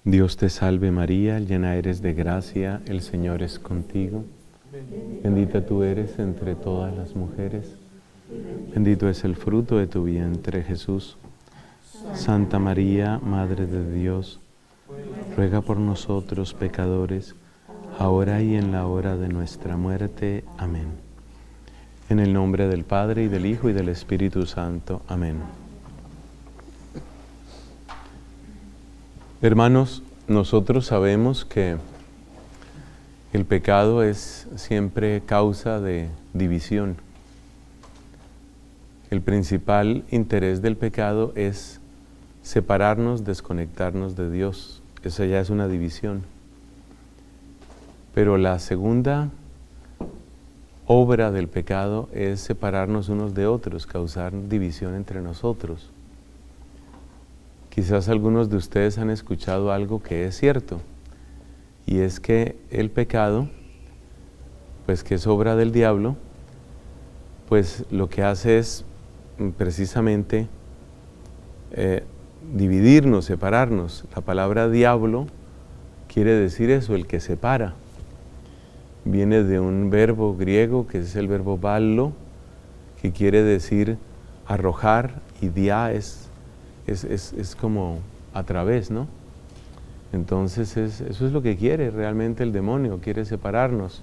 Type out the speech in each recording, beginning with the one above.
Dios te salve María, llena eres de gracia, el Señor es contigo. Bendita tú eres entre todas las mujeres. Bendito es el fruto de tu vientre, Jesús. Santa María, Madre de Dios, ruega por nosotros pecadores, ahora y en la hora de nuestra muerte. Amén. En el nombre del Padre, y del Hijo, y del Espíritu Santo. Amén. Hermanos, nosotros sabemos que el pecado es siempre causa de división. El principal interés del pecado es separarnos, desconectarnos de Dios. Esa ya es una división. Pero la segunda obra del pecado es separarnos unos de otros, causar división entre nosotros. Quizás algunos de ustedes han escuchado algo que es cierto, y es que el pecado, pues que es obra del diablo, pues lo que hace es precisamente dividirnos, separarnos. La palabra diablo quiere decir eso, el que separa. Viene de un verbo griego que es el verbo ballo, que quiere decir arrojar, y dia es como a través, ¿no? Entonces eso es lo que quiere realmente el demonio, quiere separarnos.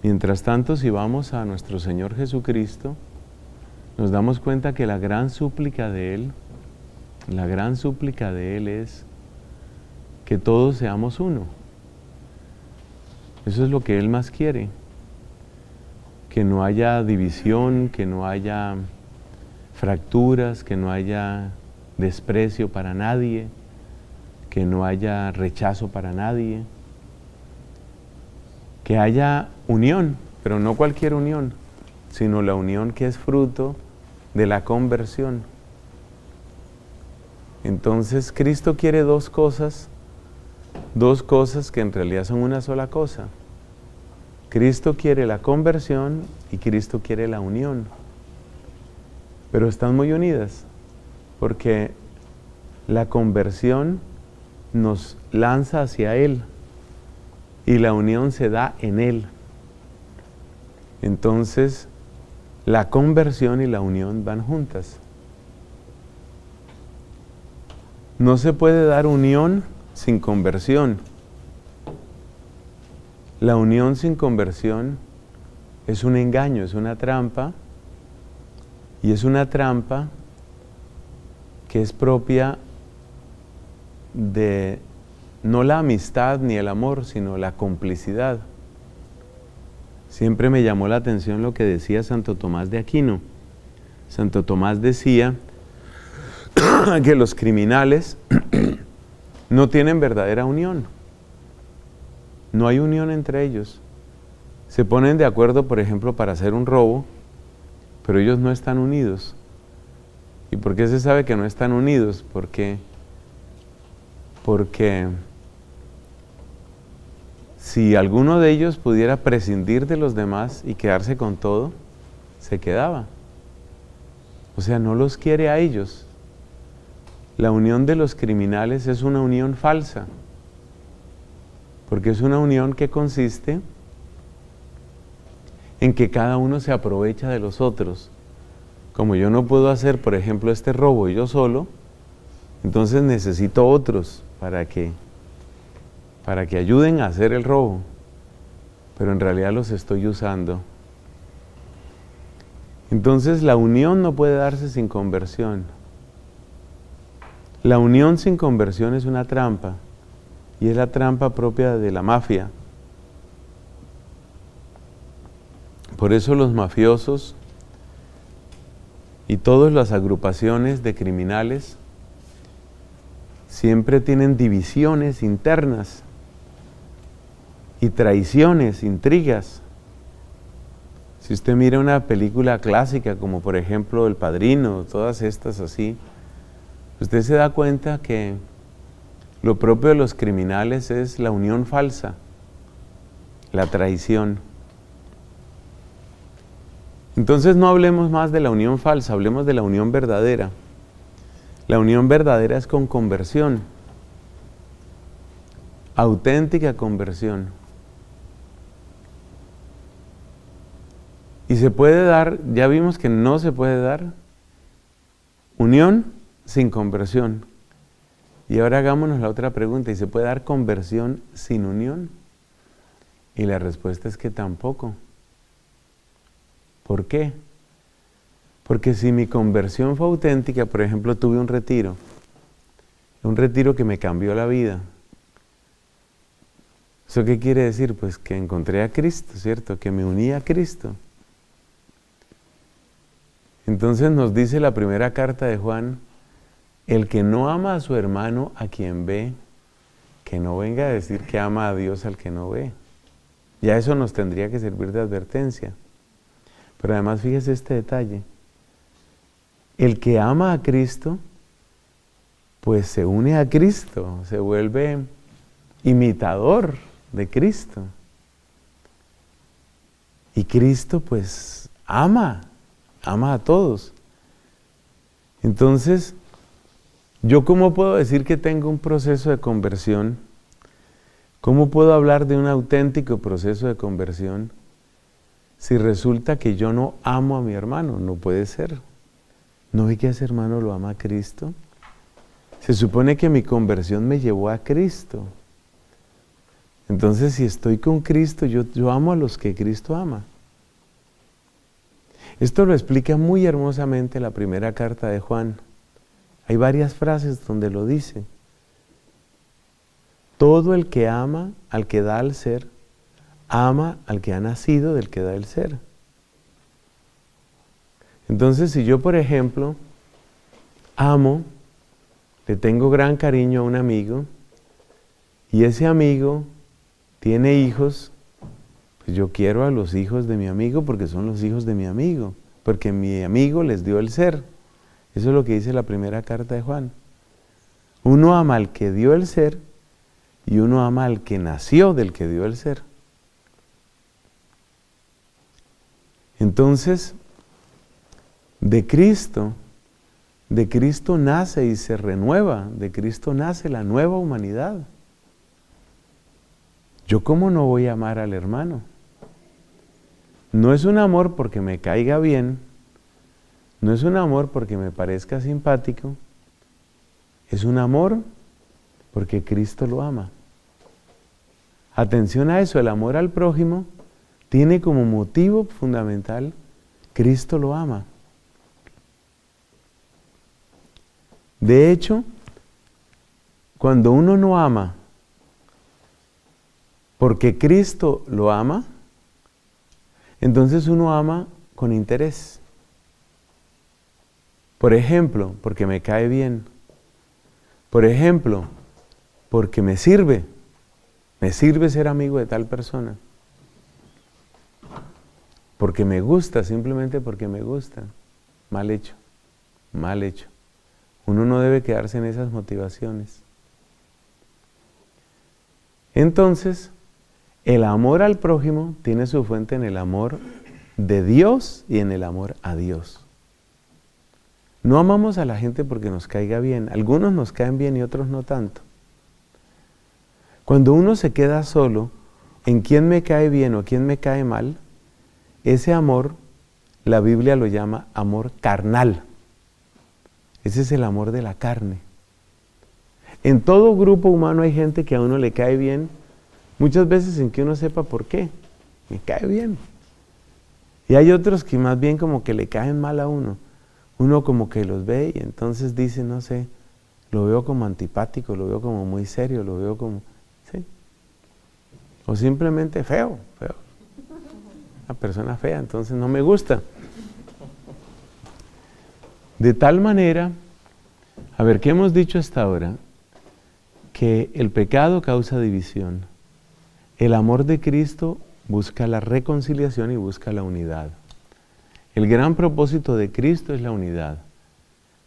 Mientras tanto, si vamos a nuestro Señor Jesucristo, nos damos cuenta que la gran súplica de Él es que todos seamos uno. Eso es lo que Él más quiere, que no haya división, que no haya fracturas, que no haya desprecio para nadie, que no haya rechazo para nadie, que haya unión, pero no cualquier unión, sino la unión que es fruto de la conversión. Entonces Cristo quiere dos cosas que en realidad son una sola cosa. Cristo quiere la conversión y Cristo quiere la unión. Pero están muy unidas, porque la conversión nos lanza hacia Él y la unión se da en Él. Entonces, la conversión y la unión van juntas. No se puede dar unión sin conversión. La unión sin conversión es un engaño, es una trampa. Y es una trampa que es propia de no la amistad ni el amor, sino la complicidad. Siempre me llamó la atención lo que decía Santo Tomás de Aquino. Santo Tomás decía que los criminales no tienen verdadera unión. No hay unión entre ellos. Se ponen de acuerdo, por ejemplo, para hacer un robo, pero ellos no están unidos. ¿Y por qué se sabe que no están unidos? Porque si alguno de ellos pudiera prescindir de los demás y quedarse con todo, se quedaba. O sea, no los quiere a ellos. La unión de los criminales es una unión falsa, porque es una unión que consiste en que cada uno se aprovecha de los otros. Como yo no puedo hacer, por ejemplo, este robo yo solo, entonces necesito otros para que ayuden a hacer el robo, pero en realidad los estoy usando. Entonces la unión no puede darse sin conversión. La unión sin conversión es una trampa, y es la trampa propia de la mafia. Por eso los mafiosos y todas las agrupaciones de criminales siempre tienen divisiones internas y traiciones, intrigas. Si usted mira una película clásica como por ejemplo El Padrino, todas estas así, usted se da cuenta que lo propio de los criminales es la unión falsa, la traición. Entonces no hablemos más de la unión falsa, hablemos de la unión verdadera. La unión verdadera es con conversión. auténtica conversión. Y se puede dar, ya vimos que no se puede dar unión sin conversión. Y ahora hagámonos la otra pregunta, ¿y se puede dar conversión sin unión? Y la respuesta es que tampoco. ¿Por qué? Porque si mi conversión fue auténtica, por ejemplo, tuve un retiro que me cambió la vida. ¿Eso qué quiere decir? Pues que encontré a Cristo, ¿cierto? Que me uní a Cristo. Entonces nos dice la primera carta de Juan, el que no ama a su hermano a quien ve, que no venga a decir que ama a Dios al que no ve. Ya eso nos tendría que servir de advertencia. Pero además fíjese este detalle. El que ama a Cristo, pues se une a Cristo, se vuelve imitador de Cristo. Y Cristo pues ama a todos. Entonces, ¿yo cómo puedo decir que tengo un proceso de conversión? ¿Cómo puedo hablar de un auténtico proceso de conversión si resulta que yo no amo a mi hermano? No puede ser. ¿No ve que ese hermano lo ama a Cristo? Se supone que mi conversión me llevó a Cristo. Entonces, si estoy con Cristo, yo amo a los que Cristo ama. Esto lo explica muy hermosamente la primera carta de Juan. Hay varias frases donde lo dice. Todo el que ama al que da al ser, ama al que ha nacido del que da el ser. Entonces, si yo, por ejemplo, amo, le tengo gran cariño a un amigo, y ese amigo tiene hijos, pues yo quiero a los hijos de mi amigo porque son los hijos de mi amigo, porque mi amigo les dio el ser. Eso es lo que dice la primera carta de Juan. Uno ama al que dio el ser y uno ama al que nació del que dio el ser. Entonces, de Cristo nace y se renueva, de Cristo nace la nueva humanidad. ¿Yo cómo no voy a amar al hermano? No es un amor porque me caiga bien, no es un amor porque me parezca simpático, es un amor porque Cristo lo ama. Atención a eso, el amor al prójimo tiene como motivo fundamental, Cristo lo ama. De hecho, cuando uno no ama porque Cristo lo ama, entonces uno ama con interés. Por ejemplo, porque me cae bien. Por ejemplo, porque me sirve ser amigo de tal persona. Porque me gusta, simplemente porque me gusta. Mal hecho, mal hecho. Uno no debe quedarse en esas motivaciones. Entonces, el amor al prójimo tiene su fuente en el amor de Dios y en el amor a Dios. No amamos a la gente porque nos caiga bien. Algunos nos caen bien y otros no tanto. Cuando uno se queda solo en quién me cae bien o quién me cae mal, ese amor, la Biblia lo llama amor carnal. Ese es el amor de la carne. En todo grupo humano hay gente que a uno le cae bien, muchas veces sin que uno sepa por qué. Me cae bien. Y hay otros que más bien como que le caen mal a uno. Uno como que los ve y entonces dice, no sé, lo veo como antipático, lo veo como muy serio, lo veo como, ¿sí? O simplemente feo. Una persona fea, entonces no me gusta. De tal manera, a ver, ¿qué hemos dicho hasta ahora? Que el pecado causa división. El amor de Cristo busca la reconciliación y busca la unidad. El gran propósito de Cristo es la unidad,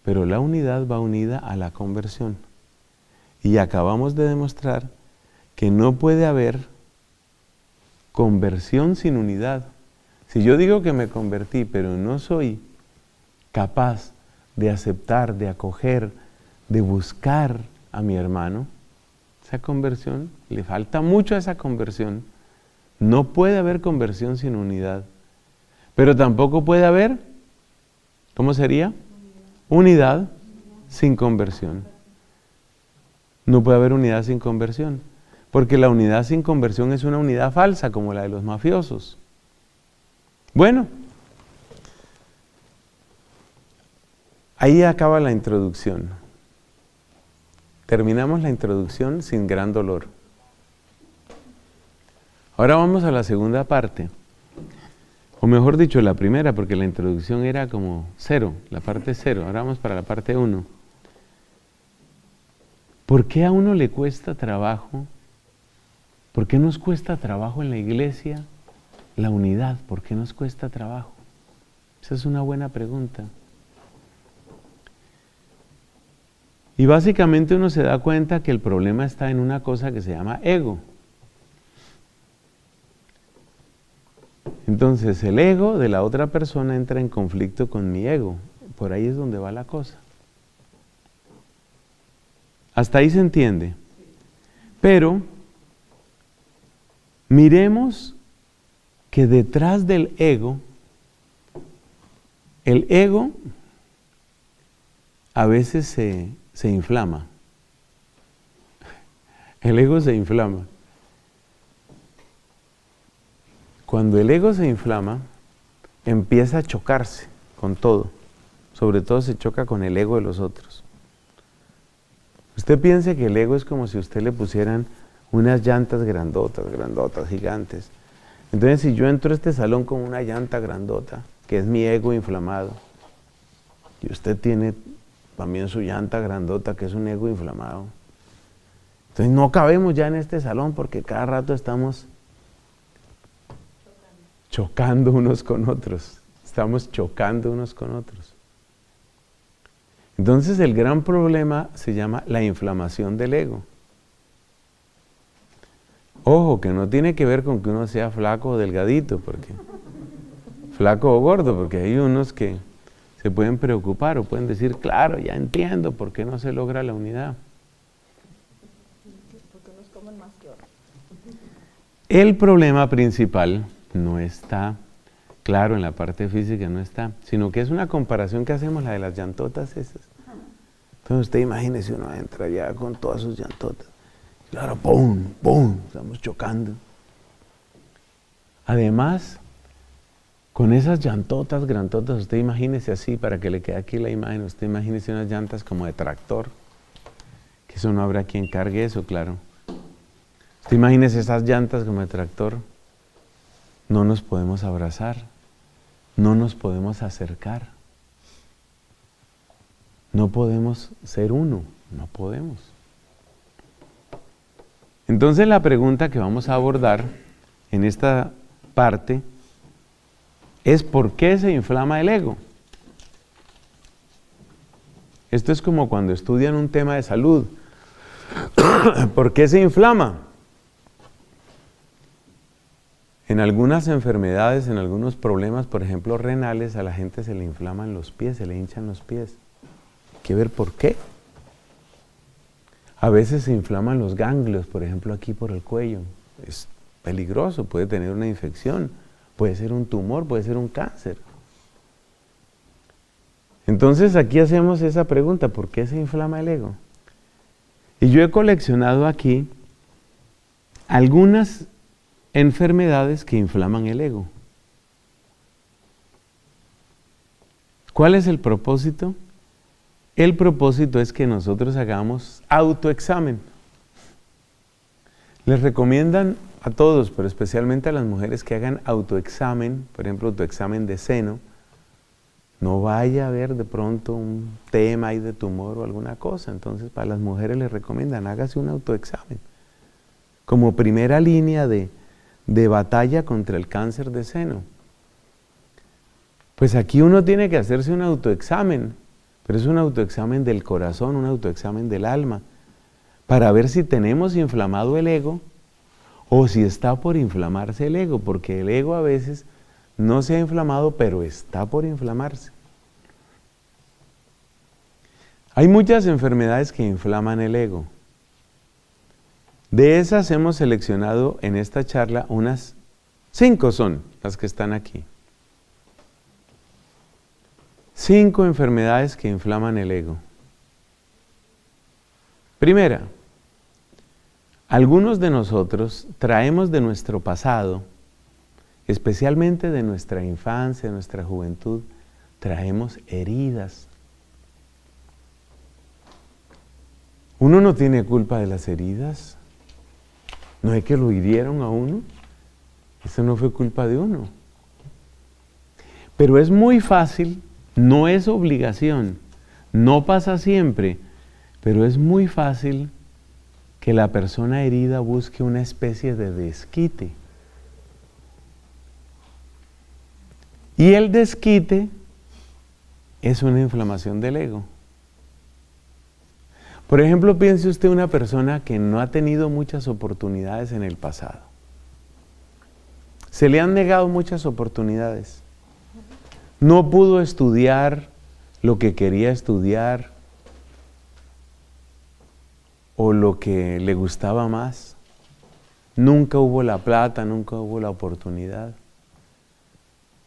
pero la unidad va unida a la conversión. Y acabamos de demostrar que no puede haber conversión sin unidad. Si yo digo que me convertí, pero no soy capaz de aceptar, de acoger, de buscar a mi hermano, Esa conversión, le falta mucho a esa conversión. No puede haber conversión sin unidad. Pero tampoco puede haber, ¿cómo sería? Unidad sin conversión. No puede haber unidad sin conversión. Porque la unidad sin conversión es una unidad falsa, como la de los mafiosos. Bueno, ahí acaba la introducción. Terminamos la introducción sin gran dolor. Ahora vamos a la segunda parte. O mejor dicho, la primera, porque la introducción era como 0, la parte 0. Ahora vamos para la parte 1. ¿Por qué a uno le cuesta trabajo? ¿Por qué nos cuesta trabajo en la iglesia la unidad? ¿Por qué nos cuesta trabajo? Esa es una buena pregunta. Y básicamente uno se da cuenta que el problema está en una cosa que se llama ego. Entonces el ego de la otra persona entra en conflicto con mi ego. Por ahí es donde va la cosa. Hasta ahí se entiende. Pero miremos que detrás del ego, el ego a veces se inflama. El ego se inflama. Cuando el ego se inflama, empieza a chocarse con todo. Sobre todo se choca con el ego de los otros. Usted piense que el ego es como si a usted le pusieran unas llantas grandotas, grandotas, gigantes. Entonces, si yo entro a este salón con una llanta grandota, que es mi ego inflamado, y usted tiene también su llanta grandota, que es un ego inflamado, entonces no cabemos ya en este salón porque cada rato estamos chocando unos con otros. Estamos chocando unos con otros. Entonces el gran problema se llama la inflamación del ego. Ojo, que no tiene que ver con que uno sea flaco o delgadito, porque flaco o gordo, porque hay unos que se pueden preocupar o pueden decir, claro, ya entiendo por qué no se logra la unidad. Porque unos comen más que otros. El problema principal no está claro en la parte física, no está, sino que es una comparación que hacemos, la de las llantotas esas. Entonces usted imagínese, uno entra ya con todas sus llantotas. Claro, ¡pum! ¡Pum! Estamos chocando. Además, con esas llantotas grandotas, usted imagínese así, para que le quede aquí la imagen, usted imagínese unas llantas como de tractor, que eso no habrá quien cargue eso, claro. Usted imagínese esas llantas como de tractor, no nos podemos abrazar, no nos podemos acercar, no podemos ser uno, no podemos. Entonces la pregunta que vamos a abordar en esta parte es ¿por qué se inflama el ego? Esto es como cuando estudian un tema de salud. ¿Por qué se inflama? En algunas enfermedades, en algunos problemas, por ejemplo renales, a la gente se le inflaman los pies, se le hinchan los pies. Hay que ver por qué. A veces se inflaman los ganglios, por ejemplo aquí por el cuello. Es peligroso, puede tener una infección, puede ser un tumor, puede ser un cáncer. Entonces aquí hacemos esa pregunta, ¿por qué se inflama el ego? Y yo he coleccionado aquí algunas enfermedades que inflaman el ego. ¿Cuál es el propósito? El propósito es que nosotros hagamos autoexamen. Les recomiendan a todos, pero especialmente a las mujeres, que hagan autoexamen, por ejemplo, autoexamen de seno. No vaya a haber de pronto un tema ahí de tumor o alguna cosa. Entonces, para las mujeres les recomiendan, hágase un autoexamen. Como primera línea de batalla contra el cáncer de seno. Pues aquí uno tiene que hacerse un autoexamen, pero es un autoexamen del corazón, un autoexamen del alma, para ver si tenemos inflamado el ego o si está por inflamarse el ego, porque el ego a veces no se ha inflamado, pero está por inflamarse. Hay muchas enfermedades que inflaman el ego. De esas hemos seleccionado en esta charla unas 5 son las que están aquí. 5 enfermedades que inflaman el ego. Primera, algunos de nosotros traemos de nuestro pasado, especialmente de nuestra infancia, de nuestra juventud, traemos heridas. Uno no tiene culpa de las heridas. No es que lo hirieron a uno. Eso no fue culpa de uno. Pero es muy fácil, no es obligación, no pasa siempre, pero es muy fácil que la persona herida busque una especie de desquite. Y el desquite es una inflamación del ego. Por ejemplo, piense usted una persona que no ha tenido muchas oportunidades en el pasado. Se le han negado muchas oportunidades. No pudo estudiar lo que quería estudiar o lo que le gustaba más. Nunca hubo la plata, nunca hubo la oportunidad.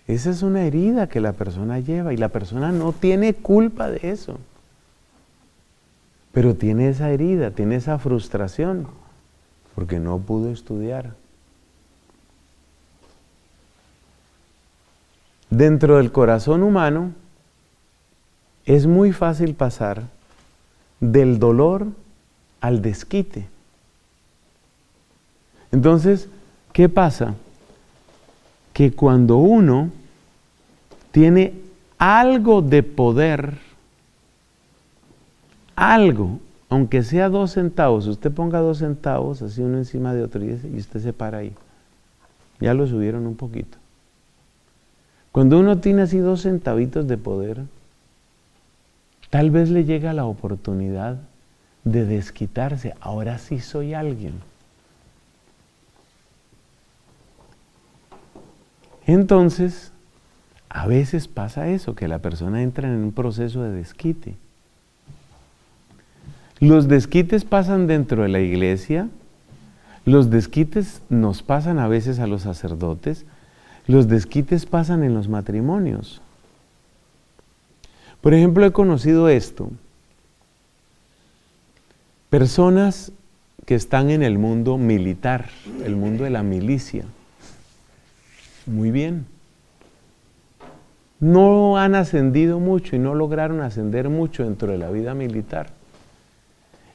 Esa es una herida que la persona lleva y la persona no tiene culpa de eso. Pero tiene esa herida, tiene esa frustración, porque no pudo estudiar. Dentro del corazón humano es muy fácil pasar del dolor al desquite. Entonces, ¿qué pasa? Que cuando uno tiene algo de poder, algo, aunque sea 2 centavos, usted ponga 2 centavos, así uno encima de otro, y usted se para ahí. Ya lo subieron un poquito. Cuando uno tiene así 2 centavitos de poder, tal vez le llega la oportunidad de desquitarse. Ahora sí soy alguien. Entonces, a veces pasa eso, que la persona entra en un proceso de desquite. Los desquites pasan dentro de la iglesia, los desquites nos pasan a veces a los sacerdotes, los desquites pasan en los matrimonios. Por ejemplo, he conocido esto. Personas que están en el mundo militar, el mundo de la milicia. Muy bien. No han ascendido mucho y no lograron ascender mucho dentro de la vida militar.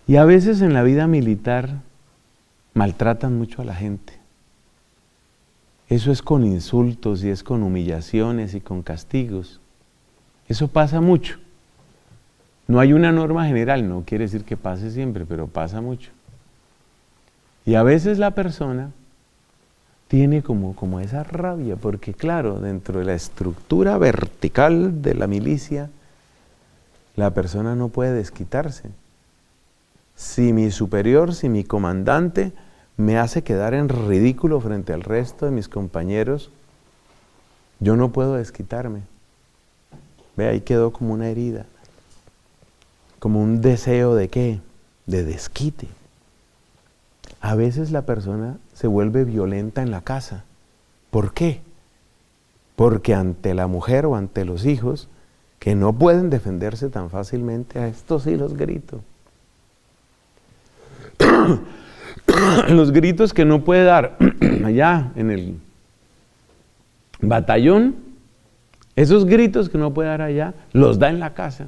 Y a veces en la vida militar maltratan mucho a la gente. Eso es con insultos y es con humillaciones y con castigos. Eso pasa mucho. No hay una norma general, no quiere decir que pase siempre, pero pasa mucho. Y a veces la persona tiene como esa rabia, porque claro, dentro de la estructura vertical de la milicia, la persona no puede desquitarse. Si mi superior, si mi comandante me hace quedar en ridículo frente al resto de mis compañeros, yo no puedo desquitarme. Ve, ahí quedó como una herida, como un deseo de ¿qué? De desquite. A veces la persona se vuelve violenta en la casa. ¿Por qué? Porque ante la mujer o ante los hijos, que no pueden defenderse tan fácilmente, a estos sí los grito. Los gritos que no puede dar allá en el batallón, esos gritos que no puede dar allá, los da en la casa.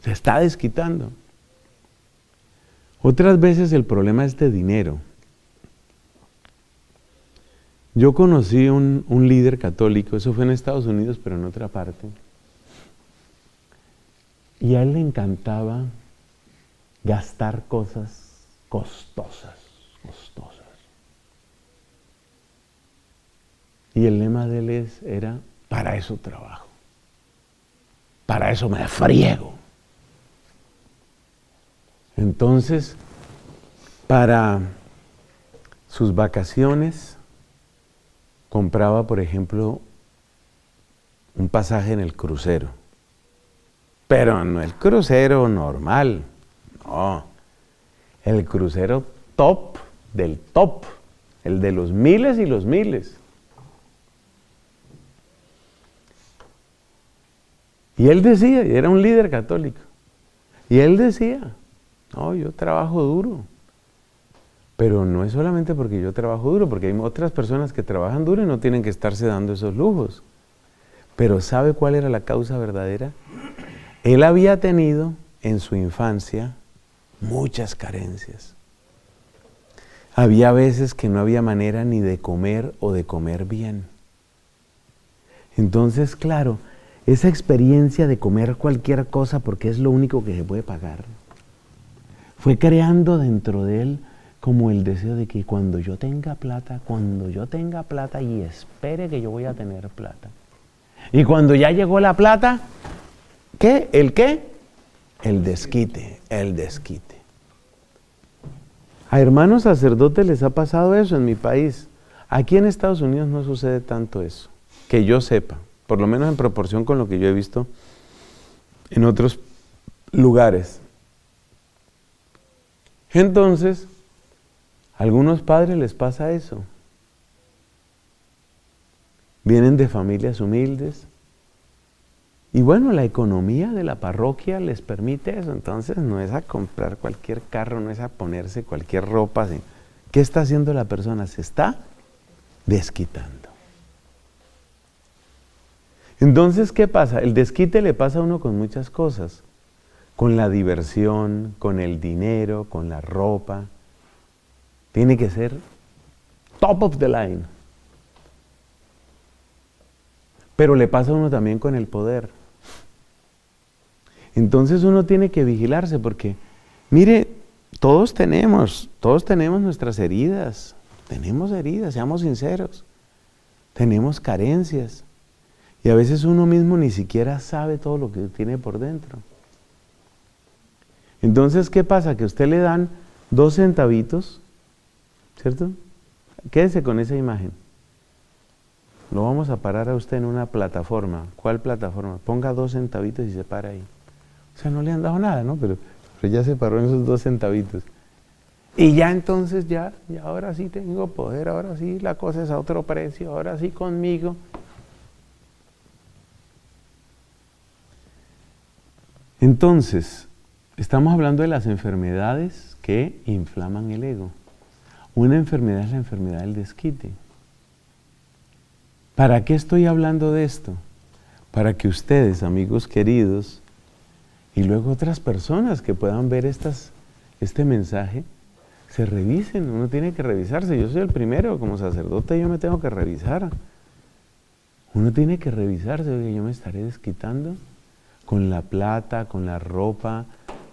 Se está desquitando. Otras veces el problema es de dinero. Yo conocí un líder católico, eso fue en Estados Unidos, pero en otra parte, y a él le encantaba gastar cosas costosas. Y el lema de él era, para eso trabajo, para eso me friego. Entonces, para sus vacaciones, compraba, por ejemplo, un pasaje en el crucero. Pero no el crucero normal, no. el crucero top del top, el de los miles y los miles. Y él decía, y era un líder católico, y él decía, no, yo trabajo duro, pero no es solamente porque yo trabajo duro, porque hay otras personas que trabajan duro y no tienen que estarse dando esos lujos. Pero ¿sabe cuál era la causa verdadera? Él había tenido en su infancia muchas carencias. Había veces que no había manera ni de comer o de comer bien. Entonces, claro, esa experiencia de comer cualquier cosa porque es lo único que se puede pagar, fue creando dentro de él como el deseo de que cuando yo tenga plata y espere que yo voy a tener plata. Y cuando ya llegó la plata, ¿qué? ¿El qué? El desquite, el desquite. A hermanos sacerdotes les ha pasado eso en mi país. Aquí en Estados Unidos no sucede tanto eso, que yo sepa, por lo menos en proporción con lo que yo he visto en otros lugares. Entonces, a algunos padres les pasa eso. Vienen de familias humildes y bueno, la economía de la parroquia les permite eso. Entonces no es a comprar cualquier carro, no es a ponerse cualquier ropa. ¿Qué está haciendo la persona? Se está desquitando. Entonces, ¿qué pasa? El desquite le pasa a uno con muchas cosas. Con la diversión, con el dinero, con la ropa. Tiene que ser top of the line. Pero le pasa a uno también con el poder. Entonces uno tiene que vigilarse porque, mire, todos tenemos nuestras heridas. Tenemos heridas, seamos sinceros. Tenemos carencias. Y a veces uno mismo ni siquiera sabe todo lo que tiene por dentro. Entonces, ¿qué pasa? Que a usted le dan 2 centavitos, ¿cierto? Quédese con esa imagen. Lo vamos a parar a usted en una plataforma. ¿Cuál plataforma? Ponga 2 centavitos y se para ahí. O sea, no le han dado nada, ¿no? Pero ya se paró en esos 2 centavitos. Y ya entonces, ya ahora sí tengo poder, ahora sí la cosa es a otro precio, ahora sí conmigo. Entonces, estamos hablando de las enfermedades que inflaman el ego. Una enfermedad es la enfermedad del desquite. ¿Para qué estoy hablando de esto? Para que ustedes, amigos queridos, y luego otras personas que puedan ver este mensaje, se revisen. Uno tiene que revisarse. Yo soy el primero, como sacerdote yo me tengo que revisar. Uno tiene que revisarse, oye, yo me estaré desquitando con la plata, con la ropa,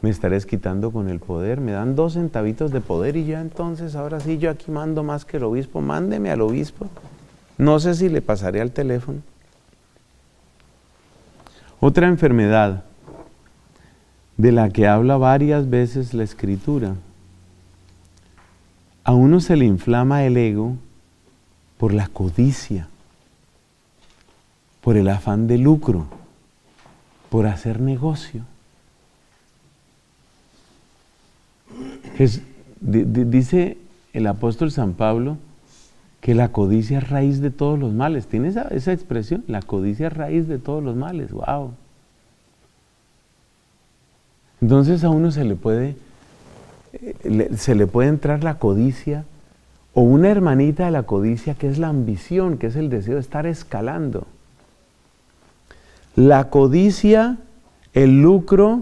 me estaré desquitando con el poder. Me dan 2 centavitos de poder y ya entonces, ahora sí, yo aquí mando más que el obispo. Mándeme al obispo. No sé si le pasaré al teléfono. Otra enfermedad de la que habla varias veces la Escritura. A uno se le inflama el ego por la codicia, por el afán de lucro, por hacer negocio. Dice el apóstol San Pablo que la codicia es raíz de todos los males. ¿Tiene esa expresión? La codicia es raíz de todos los males. ¡Wow! Entonces a uno se le puede entrar la codicia, o una hermanita de la codicia que es la ambición, que es el deseo de estar escalando. La codicia, el lucro,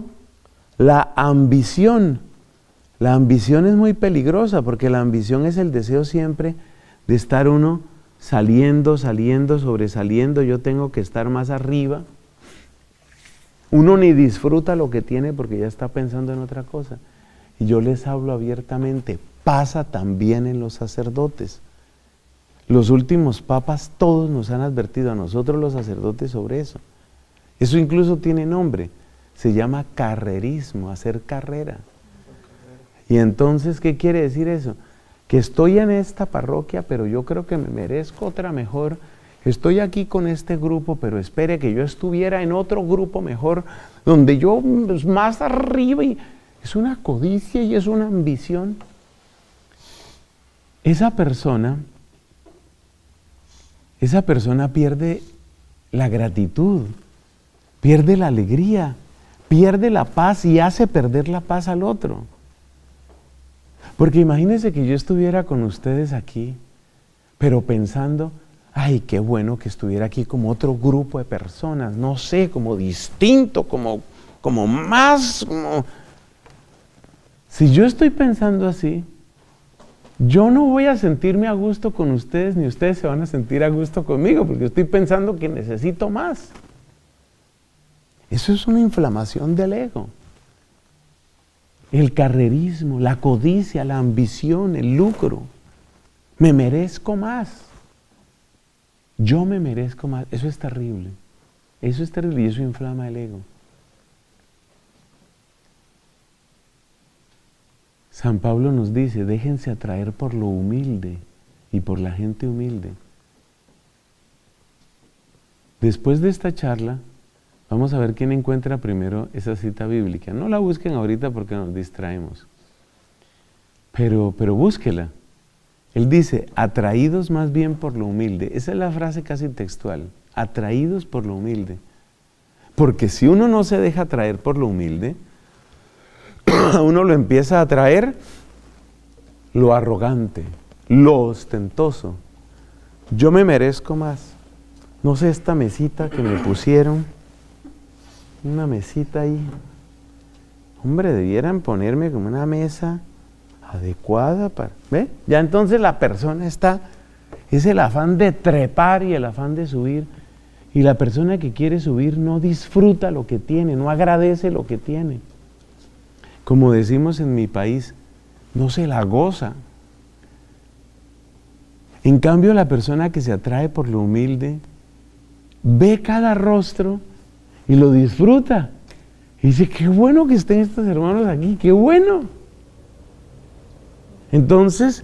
la ambición. La ambición es muy peligrosa porque la ambición es el deseo siempre de estar uno saliendo, sobresaliendo. Yo tengo que estar más arriba. Uno ni disfruta lo que tiene porque ya está pensando en otra cosa. Y yo les hablo abiertamente, pasa también en los sacerdotes. Los últimos papas todos nos han advertido a nosotros los sacerdotes sobre eso. Eso incluso tiene nombre, se llama carrerismo, hacer carrera. Y entonces, ¿qué quiere decir eso? Que estoy en esta parroquia, pero yo creo que me merezco otra mejor. Estoy aquí con este grupo, pero espere que yo estuviera en otro grupo mejor, donde yo más arriba. Y es una codicia y es una ambición. Esa persona pierde la gratitud, pierde la alegría, pierde la paz y hace perder la paz al otro. Porque imagínense que yo estuviera con ustedes aquí, pero pensando, ay, qué bueno que estuviera aquí como otro grupo de personas, no sé, como distinto, como más, como... Si yo estoy pensando así, yo no voy a sentirme a gusto con ustedes, ni ustedes se van a sentir a gusto conmigo, porque estoy pensando que necesito más. Eso es una inflamación del ego. El carrerismo, la codicia, la ambición, el lucro. Me merezco más. Yo me merezco más. Eso es terrible. Eso es terrible y eso inflama el ego. San Pablo nos dice, déjense atraer por lo humilde y por la gente humilde. Después de esta charla, vamos a ver quién encuentra primero esa cita bíblica. No la busquen ahorita porque nos distraemos. Pero búsquela. Él dice, atraídos más bien por lo humilde. Esa es la frase casi textual. Atraídos por lo humilde. Porque si uno no se deja atraer por lo humilde, uno lo empieza a atraer lo arrogante, lo ostentoso. Yo me merezco más. No sé, esta mesita que me pusieron, una mesita ahí. Hombre, debieran ponerme como una mesa adecuada para... ¿Ve? Ya entonces la persona está... Es el afán de trepar y el afán de subir. Y la persona que quiere subir no disfruta lo que tiene, no agradece lo que tiene. Como decimos en mi país, no se la goza. En cambio, la persona que se atrae por lo humilde, ve cada rostro y lo disfruta. Y dice, qué bueno que estén estos hermanos aquí, qué bueno. Entonces,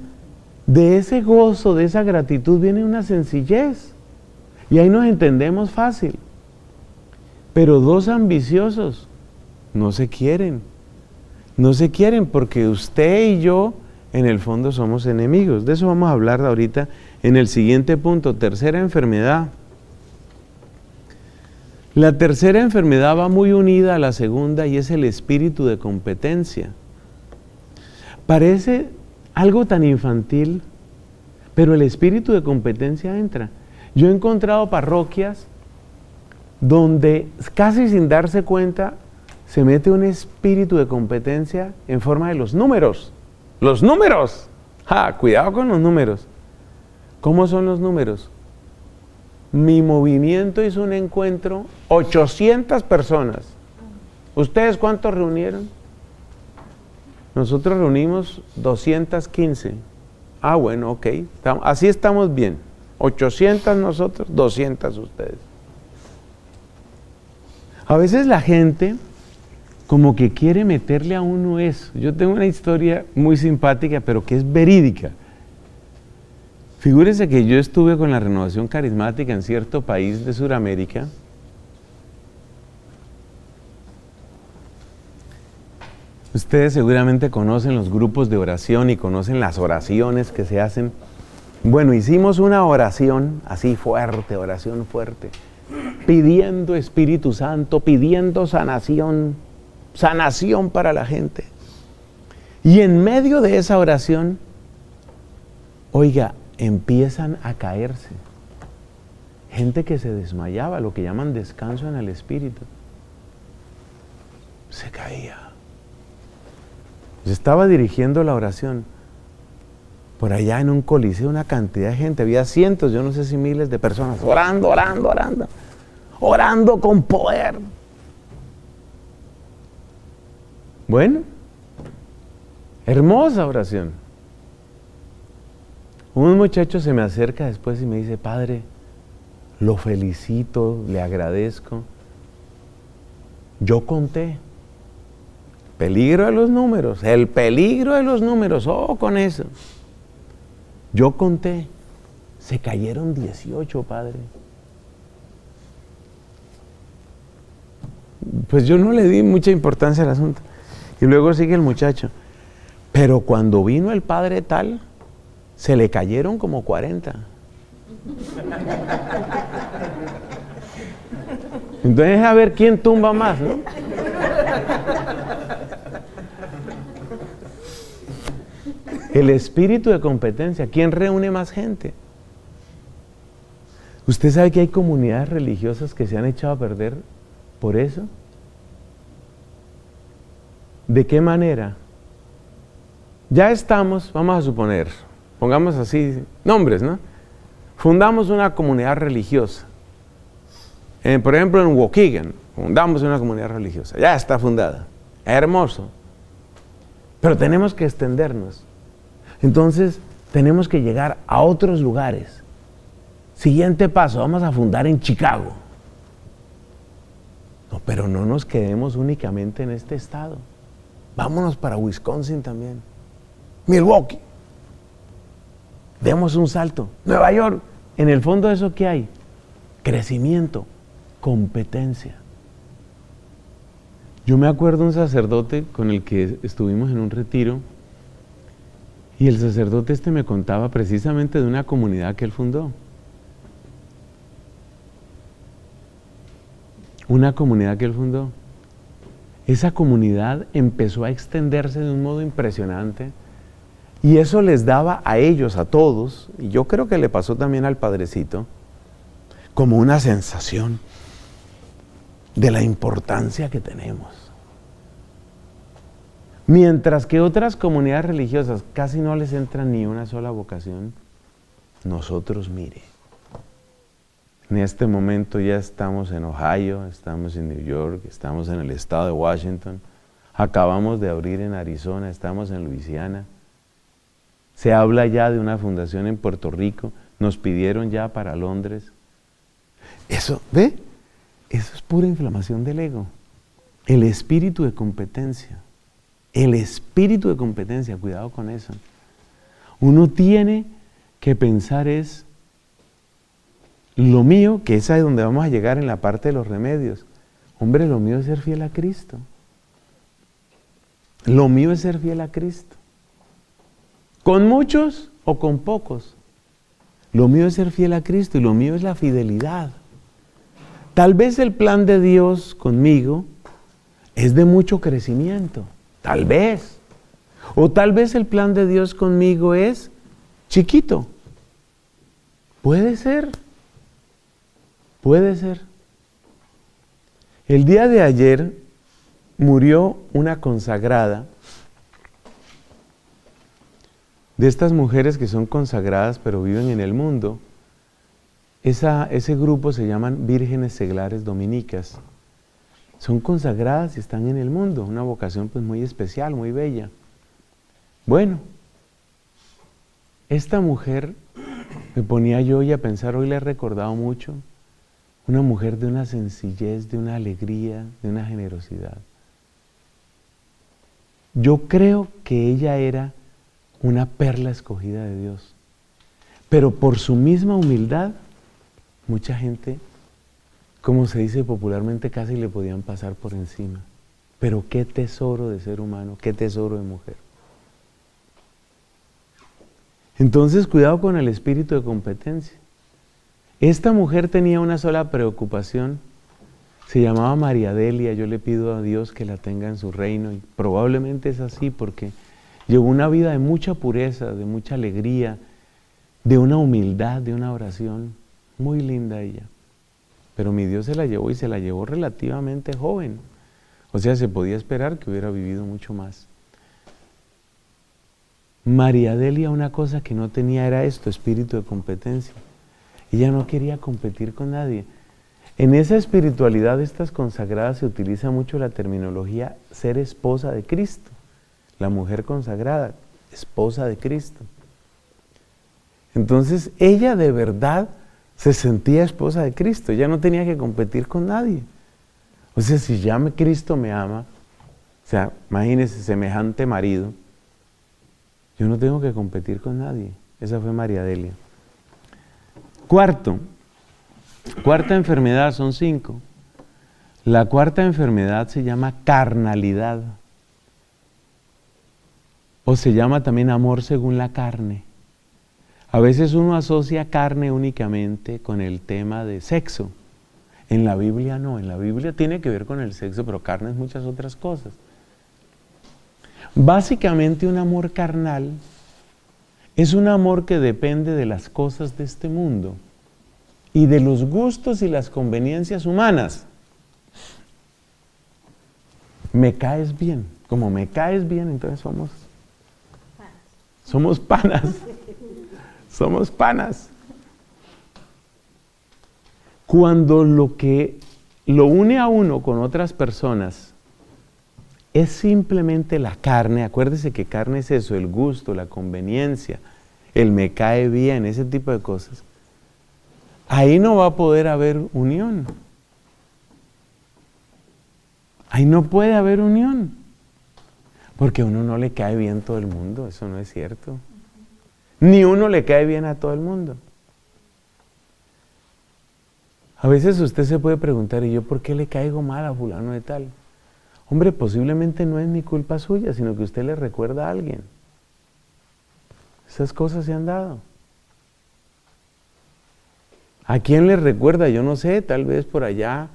de ese gozo, de esa gratitud, viene una sencillez. Y ahí nos entendemos fácil. Pero dos ambiciosos no se quieren. No se quieren porque usted y yo, en el fondo, somos enemigos. De eso vamos a hablar ahorita en el siguiente punto, tercera enfermedad. La tercera enfermedad va muy unida a la segunda y es el espíritu de competencia. Parece algo tan infantil, pero el espíritu de competencia entra. Yo he encontrado parroquias donde casi sin darse cuenta se mete un espíritu de competencia en forma de los números. ¡Los números! ¡Ja! Cuidado con los números. ¿Cómo son los números? Mi movimiento hizo un encuentro, 800 personas. ¿Ustedes cuántos reunieron? Nosotros reunimos 215. Ah, bueno, ok. Así estamos bien. 800 nosotros, 200 ustedes. A veces la gente como que quiere meterle a uno eso. Yo tengo una historia muy simpática, pero que es verídica. Figúrense que yo estuve con la renovación carismática en cierto país de Sudamérica. Ustedes seguramente conocen los grupos de oración y conocen las oraciones que se hacen. Bueno, hicimos una oración así fuerte, oración fuerte, pidiendo Espíritu Santo, pidiendo sanación, sanación para la gente. Y en medio de esa oración, oiga, empiezan a caerse. Gente que se desmayaba, lo que llaman descanso en el espíritu. Se caía. Yo estaba dirigiendo la oración. Por allá en un coliseo, una cantidad de gente, había cientos, yo no sé si miles de personas, orando, orando, orando, orando con poder. Bueno, hermosa oración. Un muchacho se me acerca después y me dice, padre, lo felicito, le agradezco. Yo conté. Peligro de los números, el peligro de los números, con eso. Yo conté, se cayeron 18, padre. Pues yo no le di mucha importancia al asunto. Y luego sigue el muchacho. Pero cuando vino el padre tal, se le cayeron como 40. Entonces a ver quién tumba más, ¿no? El espíritu de competencia. ¿Quién reúne más gente? ¿Usted sabe que hay comunidades religiosas que se han echado a perder por eso? ¿De qué manera? Ya estamos, vamos a suponer, pongamos así nombres, ¿no? Fundamos una comunidad religiosa. Por ejemplo, en Waukegan, fundamos una comunidad religiosa. Ya está fundada. Hermoso. Pero tenemos que extendernos. Entonces, tenemos que llegar a otros lugares. Siguiente paso, vamos a fundar en Chicago. No, pero no nos quedemos únicamente en este estado. Vámonos para Wisconsin también. Milwaukee. Demos un salto. Nueva York. En el fondo de eso, ¿qué hay? Crecimiento, competencia. Yo me acuerdo un sacerdote con el que estuvimos en un retiro, y el sacerdote me contaba precisamente de una comunidad que él fundó. Una comunidad que él fundó. Esa comunidad empezó a extenderse de un modo impresionante, y eso les daba a ellos, a todos, y yo creo que le pasó también al padrecito, como una sensación de la importancia que tenemos. Mientras que otras comunidades religiosas casi no les entra ni una sola vocación, nosotros, mire, en este momento ya estamos en Ohio, estamos en New York, estamos en el estado de Washington, acabamos de abrir en Arizona, estamos en Luisiana, se habla ya de una fundación en Puerto Rico, nos pidieron ya para Londres. Eso, ¿ve? Eso es pura inflamación del ego. El espíritu de competencia. El espíritu de competencia, cuidado con eso. Uno tiene que pensar es lo mío, que es ahí donde vamos a llegar en la parte de los remedios. Hombre, lo mío es ser fiel a Cristo. Lo mío es ser fiel a Cristo. ¿Con muchos o con pocos? Lo mío es ser fiel a Cristo y lo mío es la fidelidad. Tal vez el plan de Dios conmigo es de mucho crecimiento, tal vez. O tal vez el plan de Dios conmigo es chiquito. Puede ser. Puede ser. El día de ayer murió una consagrada, de estas mujeres que son consagradas pero viven en el mundo. Ese grupo se llaman Vírgenes Seglares Dominicas. Son consagradas y están en el mundo, una vocación pues muy especial, muy bella. Bueno, esta mujer, me ponía yo y a pensar, hoy la he recordado mucho, una mujer de una sencillez, de una alegría, de una generosidad. Yo creo que ella era una perla escogida de Dios, pero por su misma humildad, mucha gente, como se dice popularmente, casi le podían pasar por encima. Pero qué tesoro de ser humano, qué tesoro de mujer. Entonces, cuidado con el espíritu de competencia. Esta mujer tenía una sola preocupación, se llamaba María Delia. Yo le pido a Dios que la tenga en su reino, y probablemente es así porque llevó una vida de mucha pureza, de mucha alegría, de una humildad, de una oración. Muy linda ella. Pero mi Dios se la llevó y se la llevó relativamente joven. O sea, se podía esperar que hubiera vivido mucho más. María Delia, una cosa que no tenía era esto, espíritu de competencia. Ella no quería competir con nadie. En esa espiritualidad de estas consagradas se utiliza mucho la terminología ser esposa de Cristo. La mujer consagrada, esposa de Cristo. Entonces, ella de verdad se sentía esposa de Cristo, ella no tenía que competir con nadie. O sea, si ya Cristo me ama, o sea, imagínense semejante marido, yo no tengo que competir con nadie. Esa fue María Delia. Cuarta enfermedad, son 5. La cuarta enfermedad se llama carnalidad. O se llama también amor según la carne. A veces uno asocia carne únicamente con el tema de sexo. En la Biblia no, en la Biblia tiene que ver con el sexo, pero carne es muchas otras cosas. Básicamente un amor carnal es un amor que depende de las cosas de este mundo y de los gustos y las conveniencias humanas. Me caes bien. Como me caes bien, entonces somos panas. Somos panas. Cuando lo que lo une a uno con otras personas es simplemente la carne, acuérdese que carne es eso, el gusto, la conveniencia, el me cae bien, ese tipo de cosas, ahí no va a poder haber unión. Ahí no puede haber unión. Porque a uno no le cae bien todo el mundo, eso no es cierto. Ni uno le cae bien a todo el mundo. A veces usted se puede preguntar, ¿y yo por qué le caigo mal a fulano de tal? Hombre, posiblemente no es mi culpa suya, sino que usted le recuerda a alguien. Esas cosas se han dado. ¿A quién le recuerda? Yo no sé, tal vez por allá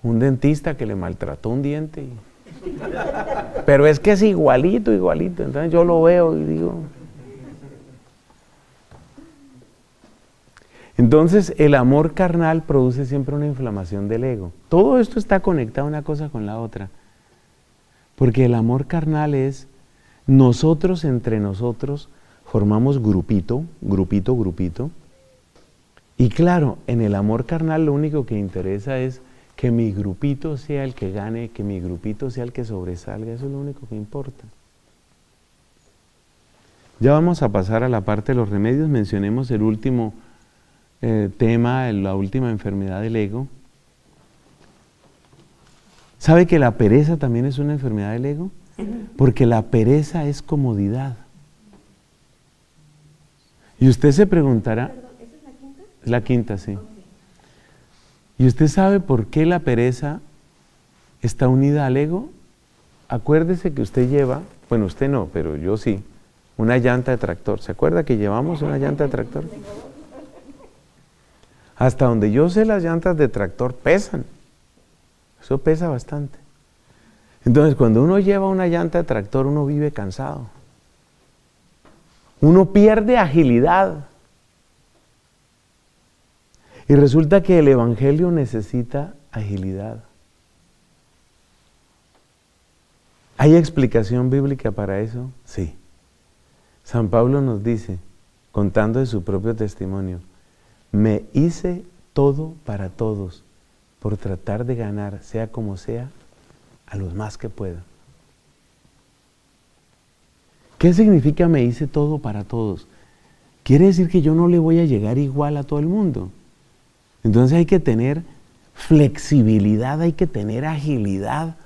un dentista que le maltrató un diente. Pero es que es igualito, igualito. Entonces yo lo veo y digo... Entonces el amor carnal produce siempre una inflamación del ego. Todo esto está conectado una cosa con la otra. Porque el amor carnal es nosotros entre nosotros formamos grupito. Y claro, en el amor carnal lo único que interesa es que mi grupito sea el que gane, que mi grupito sea el que sobresalga. Eso es lo único que importa. Ya vamos a pasar a la parte de los remedios. Mencionemos el último tema, la última enfermedad del ego. ¿Sabe que la pereza también es una enfermedad del ego? Porque la pereza es comodidad. Y usted se preguntará... Perdón, ¿esa es la quinta? La quinta, sí. Okay. ¿Y usted sabe por qué la pereza está unida al ego? Acuérdese que usted lleva, bueno, usted no, pero yo sí, una llanta de tractor. ¿Se acuerda que llevamos una llanta de tractor? Hasta donde yo sé, las llantas de tractor pesan. Eso pesa bastante. Entonces, cuando uno lleva una llanta de tractor, uno vive cansado. Uno pierde agilidad. Y resulta que el Evangelio necesita agilidad. ¿Hay explicación bíblica para eso? Sí. San Pablo nos dice, contando de su propio testimonio, me hice todo para todos, por tratar de ganar, sea como sea, a los más que pueda. ¿Qué significa me hice todo para todos? Quiere decir que yo no le voy a llegar igual a todo el mundo. Entonces hay que tener flexibilidad, hay que tener agilidad.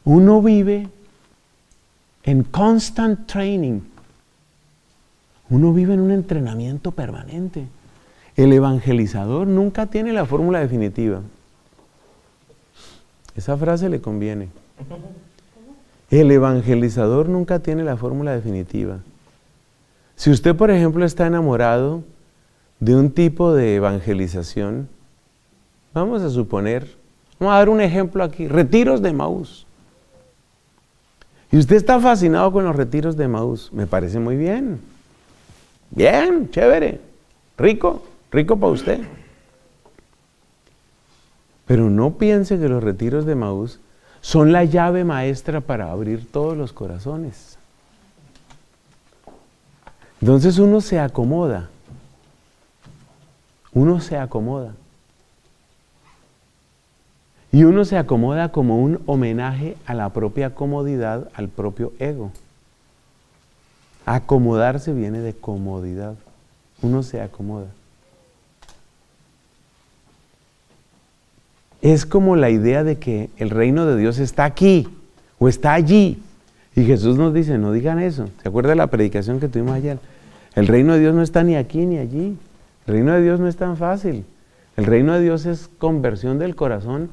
Uno vive en constant training. Uno vive en un entrenamiento permanente. El evangelizador nunca tiene la fórmula definitiva. Esa frase le conviene. El evangelizador nunca tiene la fórmula definitiva. Si usted, por ejemplo, está enamorado de un tipo de evangelización, vamos a suponer, vamos a dar un ejemplo aquí, retiros de Emaús. Y usted está fascinado con los retiros de Emaús, me parece muy bien. Bien, chévere, rico para usted. Pero no piense que los retiros de Emaús son la llave maestra para abrir todos los corazones. Entonces uno se acomoda. Y uno se acomoda como un homenaje a la propia comodidad, al propio ego. Acomodarse viene de comodidad. Uno se acomoda. Es como la idea de que el reino de Dios está aquí o está allí. Y Jesús nos dice, no digan eso. ¿Se acuerda de la predicación que tuvimos ayer? El reino de Dios no está ni aquí ni allí. El reino de Dios no es tan fácil. El reino de Dios es conversión del corazón.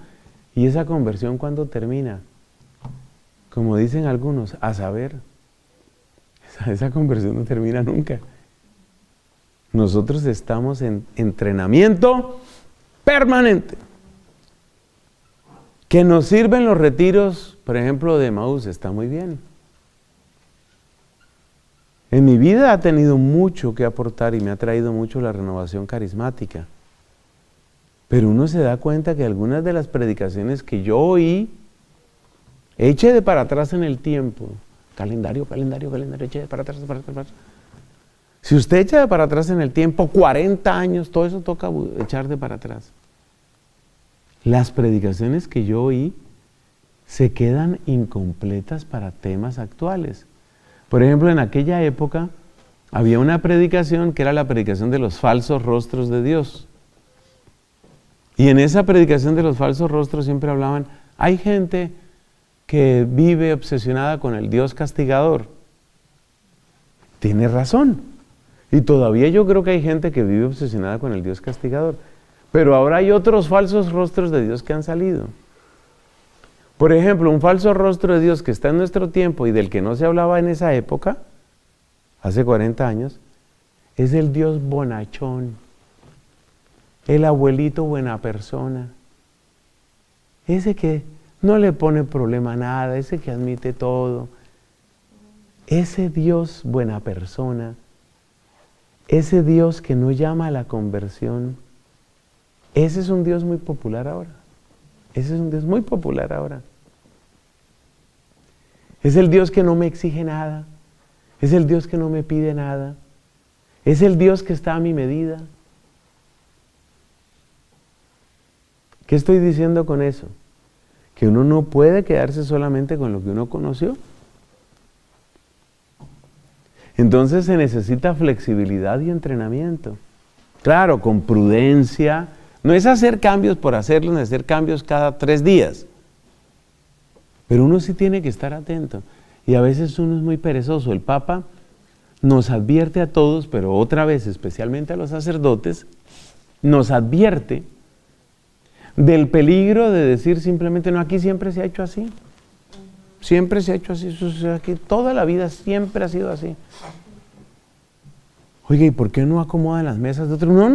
¿Y esa conversión cuándo termina? como dicen algunos, a saber. Esa conversión no termina nunca. Nosotros estamos en entrenamiento permanente. Que nos sirven los retiros, por ejemplo, de Emaús, está muy bien. En mi vida ha tenido mucho que aportar y me ha traído mucho la renovación carismática. Pero uno se da cuenta que algunas de las predicaciones que yo oí, eche de para atrás en el tiempo, calendario, eche de para atrás, para atrás. Si usted echa de para atrás en el tiempo, 40 años, todo eso toca echar de para atrás. Las predicaciones que yo oí se quedan incompletas para temas actuales. Por ejemplo, en aquella época había una predicación que era la predicación de los falsos rostros de Dios. Y en esa predicación de los falsos rostros siempre hablaban, hay gente que vive obsesionada con el Dios castigador. Tiene razón. Y todavía yo creo que hay gente que vive obsesionada con el Dios castigador. Pero ahora hay otros falsos rostros de Dios que han salido. Por ejemplo, un falso rostro de Dios que está en nuestro tiempo y del que no se hablaba en esa época, hace 40 años, es el Dios bonachón, el abuelito buena persona, ese que no le pone problema a nada, ese que admite todo, ese Dios buena persona, ese Dios que no llama a la conversión. Ese es un Dios muy popular ahora. Ese es un Dios muy popular ahora. Es el Dios que no me exige nada. Es el Dios que no me pide nada. Es el Dios que está a mi medida. ¿Qué estoy diciendo con eso? Que uno no puede quedarse solamente con lo que uno conoció. Entonces se necesita flexibilidad y entrenamiento. Claro, con prudencia. No es hacer cambios por hacerlos, no es hacer cambios cada 3 días. Pero uno sí tiene que estar atento. Y a veces uno es muy perezoso. El Papa nos advierte a todos, pero otra vez, especialmente a los sacerdotes, nos advierte del peligro de decir simplemente, no, aquí siempre se ha hecho así. Siempre se ha hecho así. Aquí toda la vida siempre ha sido así. Oiga, ¿y por qué no acomodan las mesas de otros? No,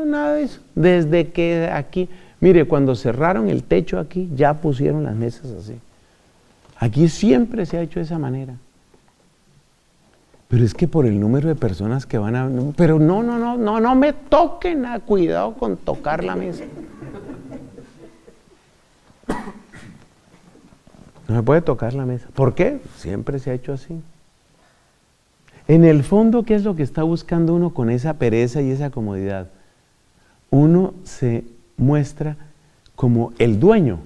nada de eso. Desde que aquí, mire, cuando cerraron el techo aquí, ya pusieron las mesas así. Aquí siempre se ha hecho de esa manera. Pero es que por el número de personas que van a... Pero no me toquen, cuidado con tocar la mesa. No se puede tocar la mesa. ¿Por qué? Siempre se ha hecho así. En el fondo, ¿qué es lo que está buscando uno con esa pereza y esa comodidad? Uno se muestra como el dueño.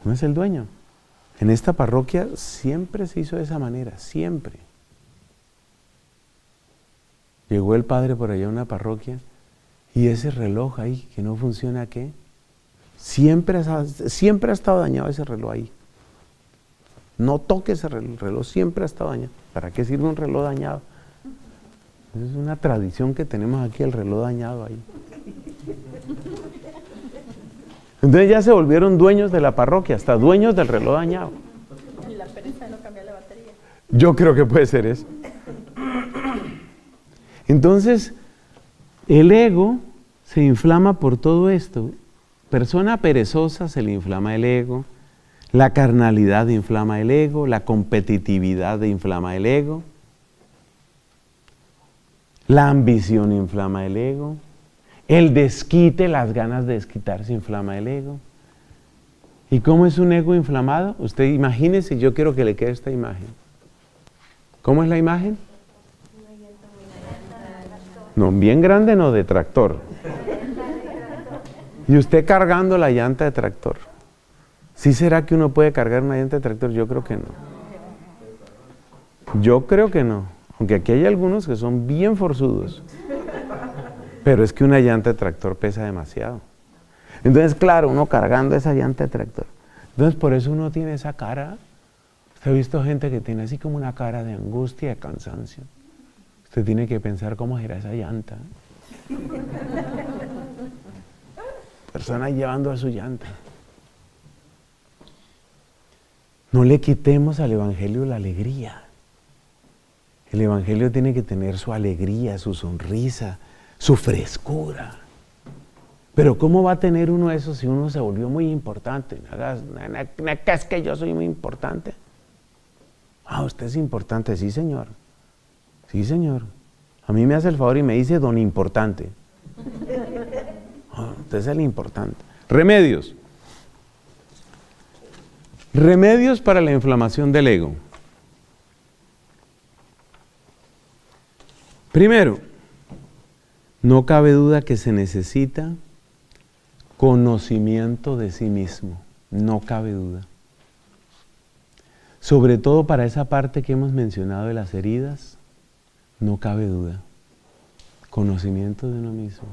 No es el dueño. En esta parroquia siempre se hizo de esa manera, siempre. Llegó el padre por allá a una parroquia y ese reloj ahí que no funciona, ¿qué? Siempre ha estado dañado ese reloj ahí. No toque ese reloj, el reloj siempre ha estado dañado. ¿Para qué sirve un reloj dañado? Es una tradición que tenemos aquí, el reloj dañado ahí. Entonces ya se volvieron dueños de la parroquia, hasta dueños del reloj dañado. La pereza de no cambiar la batería. Yo creo que puede ser eso. Entonces, el ego se inflama por todo esto. Persona perezosa se le inflama el ego. La carnalidad inflama el ego, la competitividad inflama el ego, la ambición inflama el ego, el desquite, las ganas de desquitarse inflama el ego. ¿Y cómo es un ego inflamado? Usted imagínese, yo quiero que le quede esta imagen. ¿Cómo es la imagen? No, bien grande, no, de tractor. Y usted cargando la llanta de tractor. ¿Sí será que uno puede cargar una llanta de tractor? Yo creo que no. Yo creo que no. Aunque aquí hay algunos que son bien forzudos. Pero es que una llanta de tractor pesa demasiado. Entonces, claro, uno cargando esa llanta de tractor. Entonces, por eso uno tiene esa cara. Usted ha visto gente que tiene así como una cara de angustia, de cansancio. Usted tiene que pensar cómo será esa llanta. Persona llevando a su llanta. No le quitemos al Evangelio la alegría. El Evangelio tiene que tener su alegría, su sonrisa, su frescura. Pero ¿cómo va a tener uno eso si uno se volvió muy importante? ¿Es que yo soy muy importante? Usted es importante, sí señor. Sí señor. A mí me hace el favor y me dice don importante. Usted es el importante. Remedios. Remedios para la inflamación del ego. Primero, no cabe duda que se necesita conocimiento de sí mismo, no cabe duda. Sobre todo para esa parte que hemos mencionado de las heridas, no cabe duda. Conocimiento de uno mismo.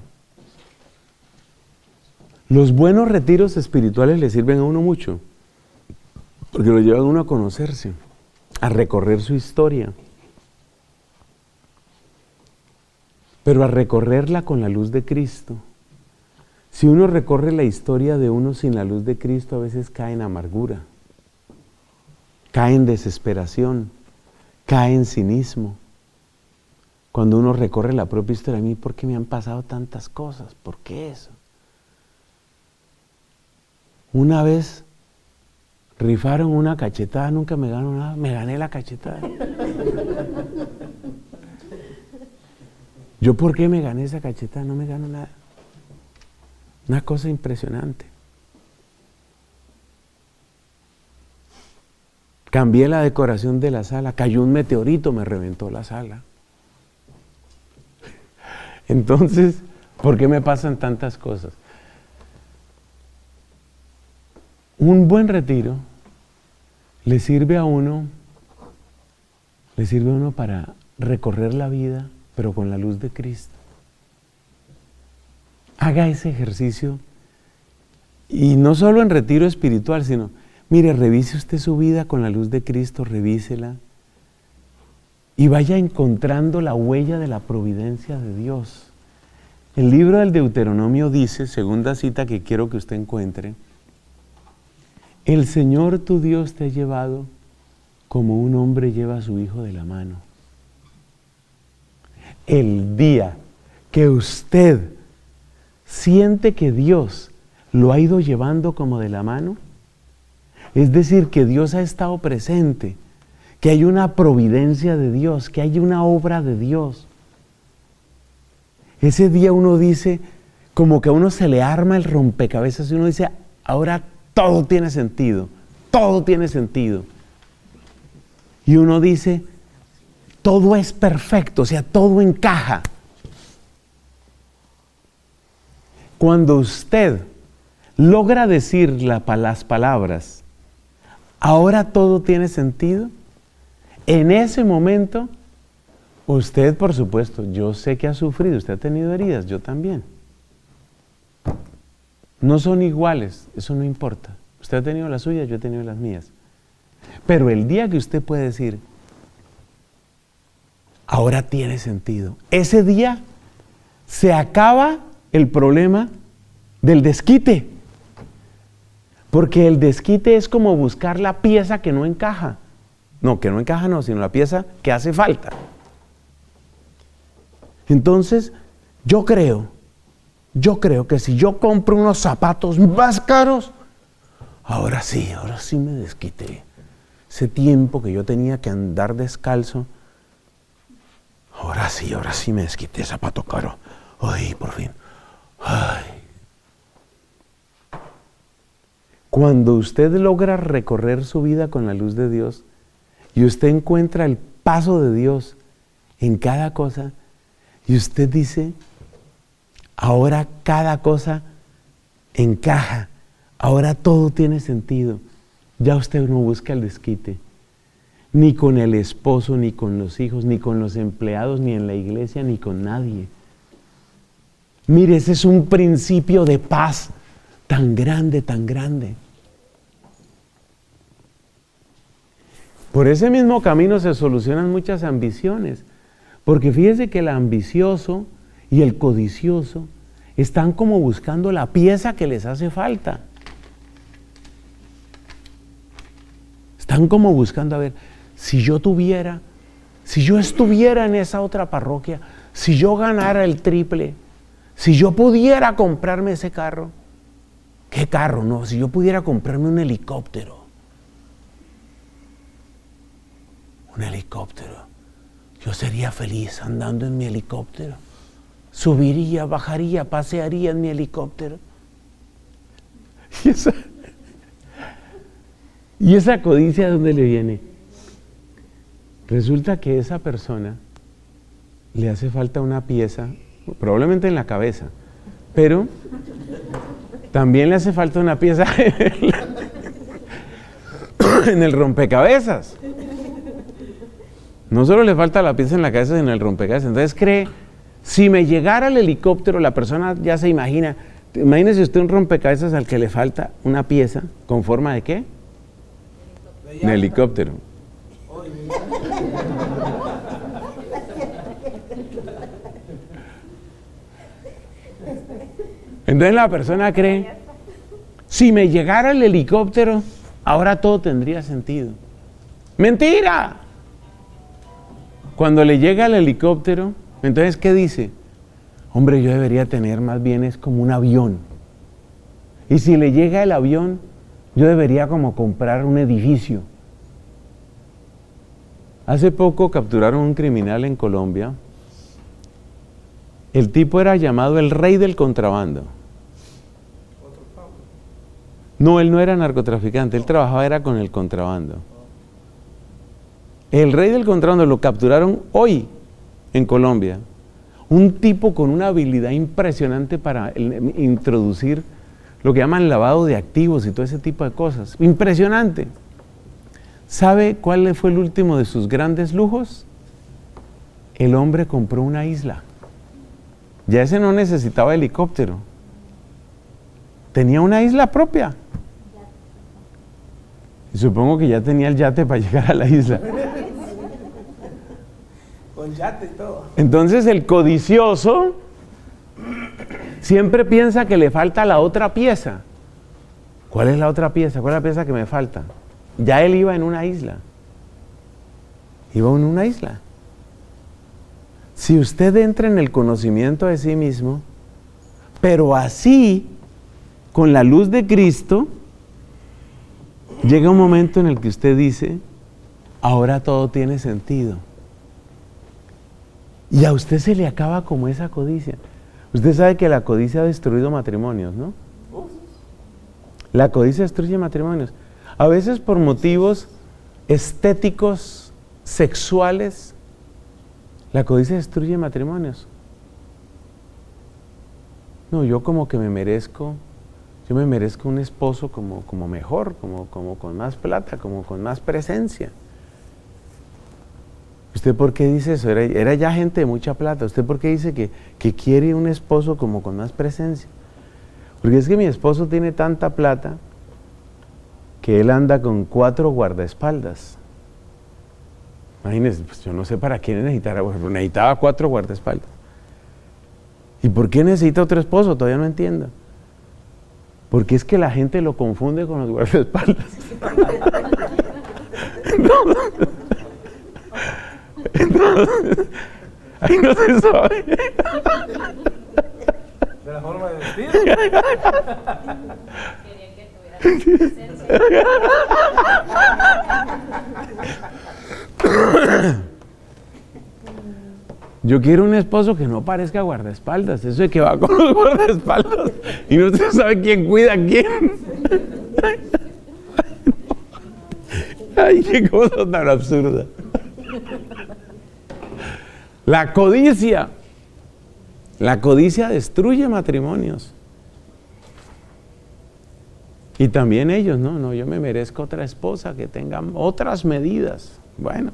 Los buenos retiros espirituales le sirven a uno mucho, porque lo llevan a uno a conocerse, a recorrer su historia, pero a recorrerla con la luz de Cristo. Si uno recorre la historia de uno sin la luz de Cristo, a veces cae en amargura, cae en desesperación, cae en cinismo. Cuando uno recorre la propia historia, a mí, ¿por qué me han pasado tantas cosas? ¿Por qué eso? Una vez rifaron una cachetada, nunca me ganó nada, me gané la cachetada. ¿Yo por qué me gané esa cachetada? No me gano nada. Una cosa impresionante. Cambié la decoración de la sala, cayó un meteorito, me reventó la sala. Entonces, ¿por qué me pasan tantas cosas? Un buen retiro le sirve a uno para recorrer la vida, pero con la luz de Cristo. Haga ese ejercicio, y no solo en retiro espiritual, sino, mire, revise usted su vida con la luz de Cristo, revísela, y vaya encontrando la huella de la providencia de Dios. El libro del Deuteronomio dice, segunda cita que quiero que usted encuentre, el Señor tu Dios te ha llevado como un hombre lleva a su hijo de la mano. El día que usted siente que Dios lo ha ido llevando como de la mano, es decir, que Dios ha estado presente, que hay una providencia de Dios, que hay una obra de Dios. Ese día uno dice, como que a uno se le arma el rompecabezas y uno dice, ahora todo tiene sentido, todo tiene sentido. Y uno dice, todo es perfecto, o sea, todo encaja. Cuando usted logra decir las palabras, ahora todo tiene sentido, en ese momento, usted, por supuesto, yo sé que ha sufrido, usted ha tenido heridas, yo también. No son iguales, eso no importa. Usted ha tenido las suyas, yo he tenido las mías. Pero el día que usted puede decir, ahora tiene sentido, ese día se acaba el problema del desquite. Porque el desquite es como buscar la pieza que no encaja. No, que no encaja no, sino la pieza que hace falta. Entonces, yo creo que si yo compro unos zapatos más caros, ahora sí me desquité. Ese tiempo que yo tenía que andar descalzo, ahora sí me desquité, zapato caro. Ay, por fin. Ay. Cuando usted logra recorrer su vida con la luz de Dios y usted encuentra el paso de Dios en cada cosa y usted dice, ahora cada cosa encaja, ahora todo tiene sentido, ya usted no busca el desquite, ni con el esposo, ni con los hijos, ni con los empleados, ni en la iglesia, ni con nadie. Mire, ese es un principio de paz tan grande, tan grande. Por ese mismo camino se solucionan muchas ambiciones, porque fíjese que el ambicioso y el codicioso están como buscando la pieza que les hace falta. Están como buscando a ver, si yo estuviera en esa otra parroquia, si yo ganara el triple, si yo pudiera comprarme ese carro. ¿Qué carro? No, si yo pudiera comprarme un helicóptero. Un helicóptero. Yo sería feliz andando en mi helicóptero. Subiría, bajaría, pasearía en mi helicóptero. ¿Y esa codicia de dónde le viene? Resulta que a esa persona le hace falta una pieza, probablemente en la cabeza, pero también le hace falta una pieza en el rompecabezas. No solo le falta la pieza en la cabeza, sino en el rompecabezas. Entonces cree, si me llegara el helicóptero, la persona ya se imagina. Imagínese usted un rompecabezas al que le falta una pieza, ¿con forma de qué? De helicóptero. Entonces la persona cree, si me llegara el helicóptero, ahora todo tendría sentido. ¡Mentira! Cuando le llega el helicóptero, entonces ¿qué dice? Hombre, yo debería tener más bien es como un avión. Y si le llega el avión, yo debería como comprar un edificio. Hace poco capturaron un criminal en Colombia. El tipo era llamado el rey del contrabando. No, él no era narcotraficante, él trabajaba era con el contrabando. El rey del contrabando lo capturaron hoy en Colombia. Un tipo con una habilidad impresionante para introducir lo que llaman lavado de activos y todo ese tipo de cosas. Impresionante. ¿Sabe cuál fue el último de sus grandes lujos? El hombre compró una isla. Ya ese no necesitaba helicóptero. Tenía una isla propia. Y supongo que ya tenía el yate para llegar a la isla. Con yate y todo. Entonces el codicioso siempre piensa que le falta la otra pieza. ¿Cuál es la otra pieza? ¿Cuál es la pieza que me falta? Ya él iba en una isla. Iba en una isla. Si usted entra en el conocimiento de sí mismo, pero así, con la luz de Cristo, llega un momento en el que usted dice, ahora todo tiene sentido. Y a usted se le acaba como esa codicia. Usted sabe que la codicia ha destruido matrimonios, ¿no? La codicia destruye matrimonios. A veces por motivos estéticos, sexuales, la codicia destruye matrimonios. No, yo como que me merezco un esposo como mejor, como con más plata, como con más presencia. ¿Usted por qué dice eso? Era ya gente de mucha plata. ¿Usted por qué dice que quiere un esposo como con más presencia? Porque es que mi esposo tiene tanta plata que él anda con 4 guardaespaldas. Imagínense, pues yo no sé para qué necesitaba 4 guardaespaldas. ¿Y por qué necesita otro esposo? Todavía no entiendo. Porque es que la gente lo confunde con los guardaespaldas. Entonces, ahí no se sabe. De la forma de vestir. Quería que tuviera presencia. Yo quiero un esposo que no parezca guardaespaldas. Eso de que va con los guardaespaldas y no se sabe quién cuida a quién. Ay, qué cosa tan absurda. La codicia destruye matrimonios. Y también ellos, no, yo me merezco otra esposa que tenga otras medidas. Bueno.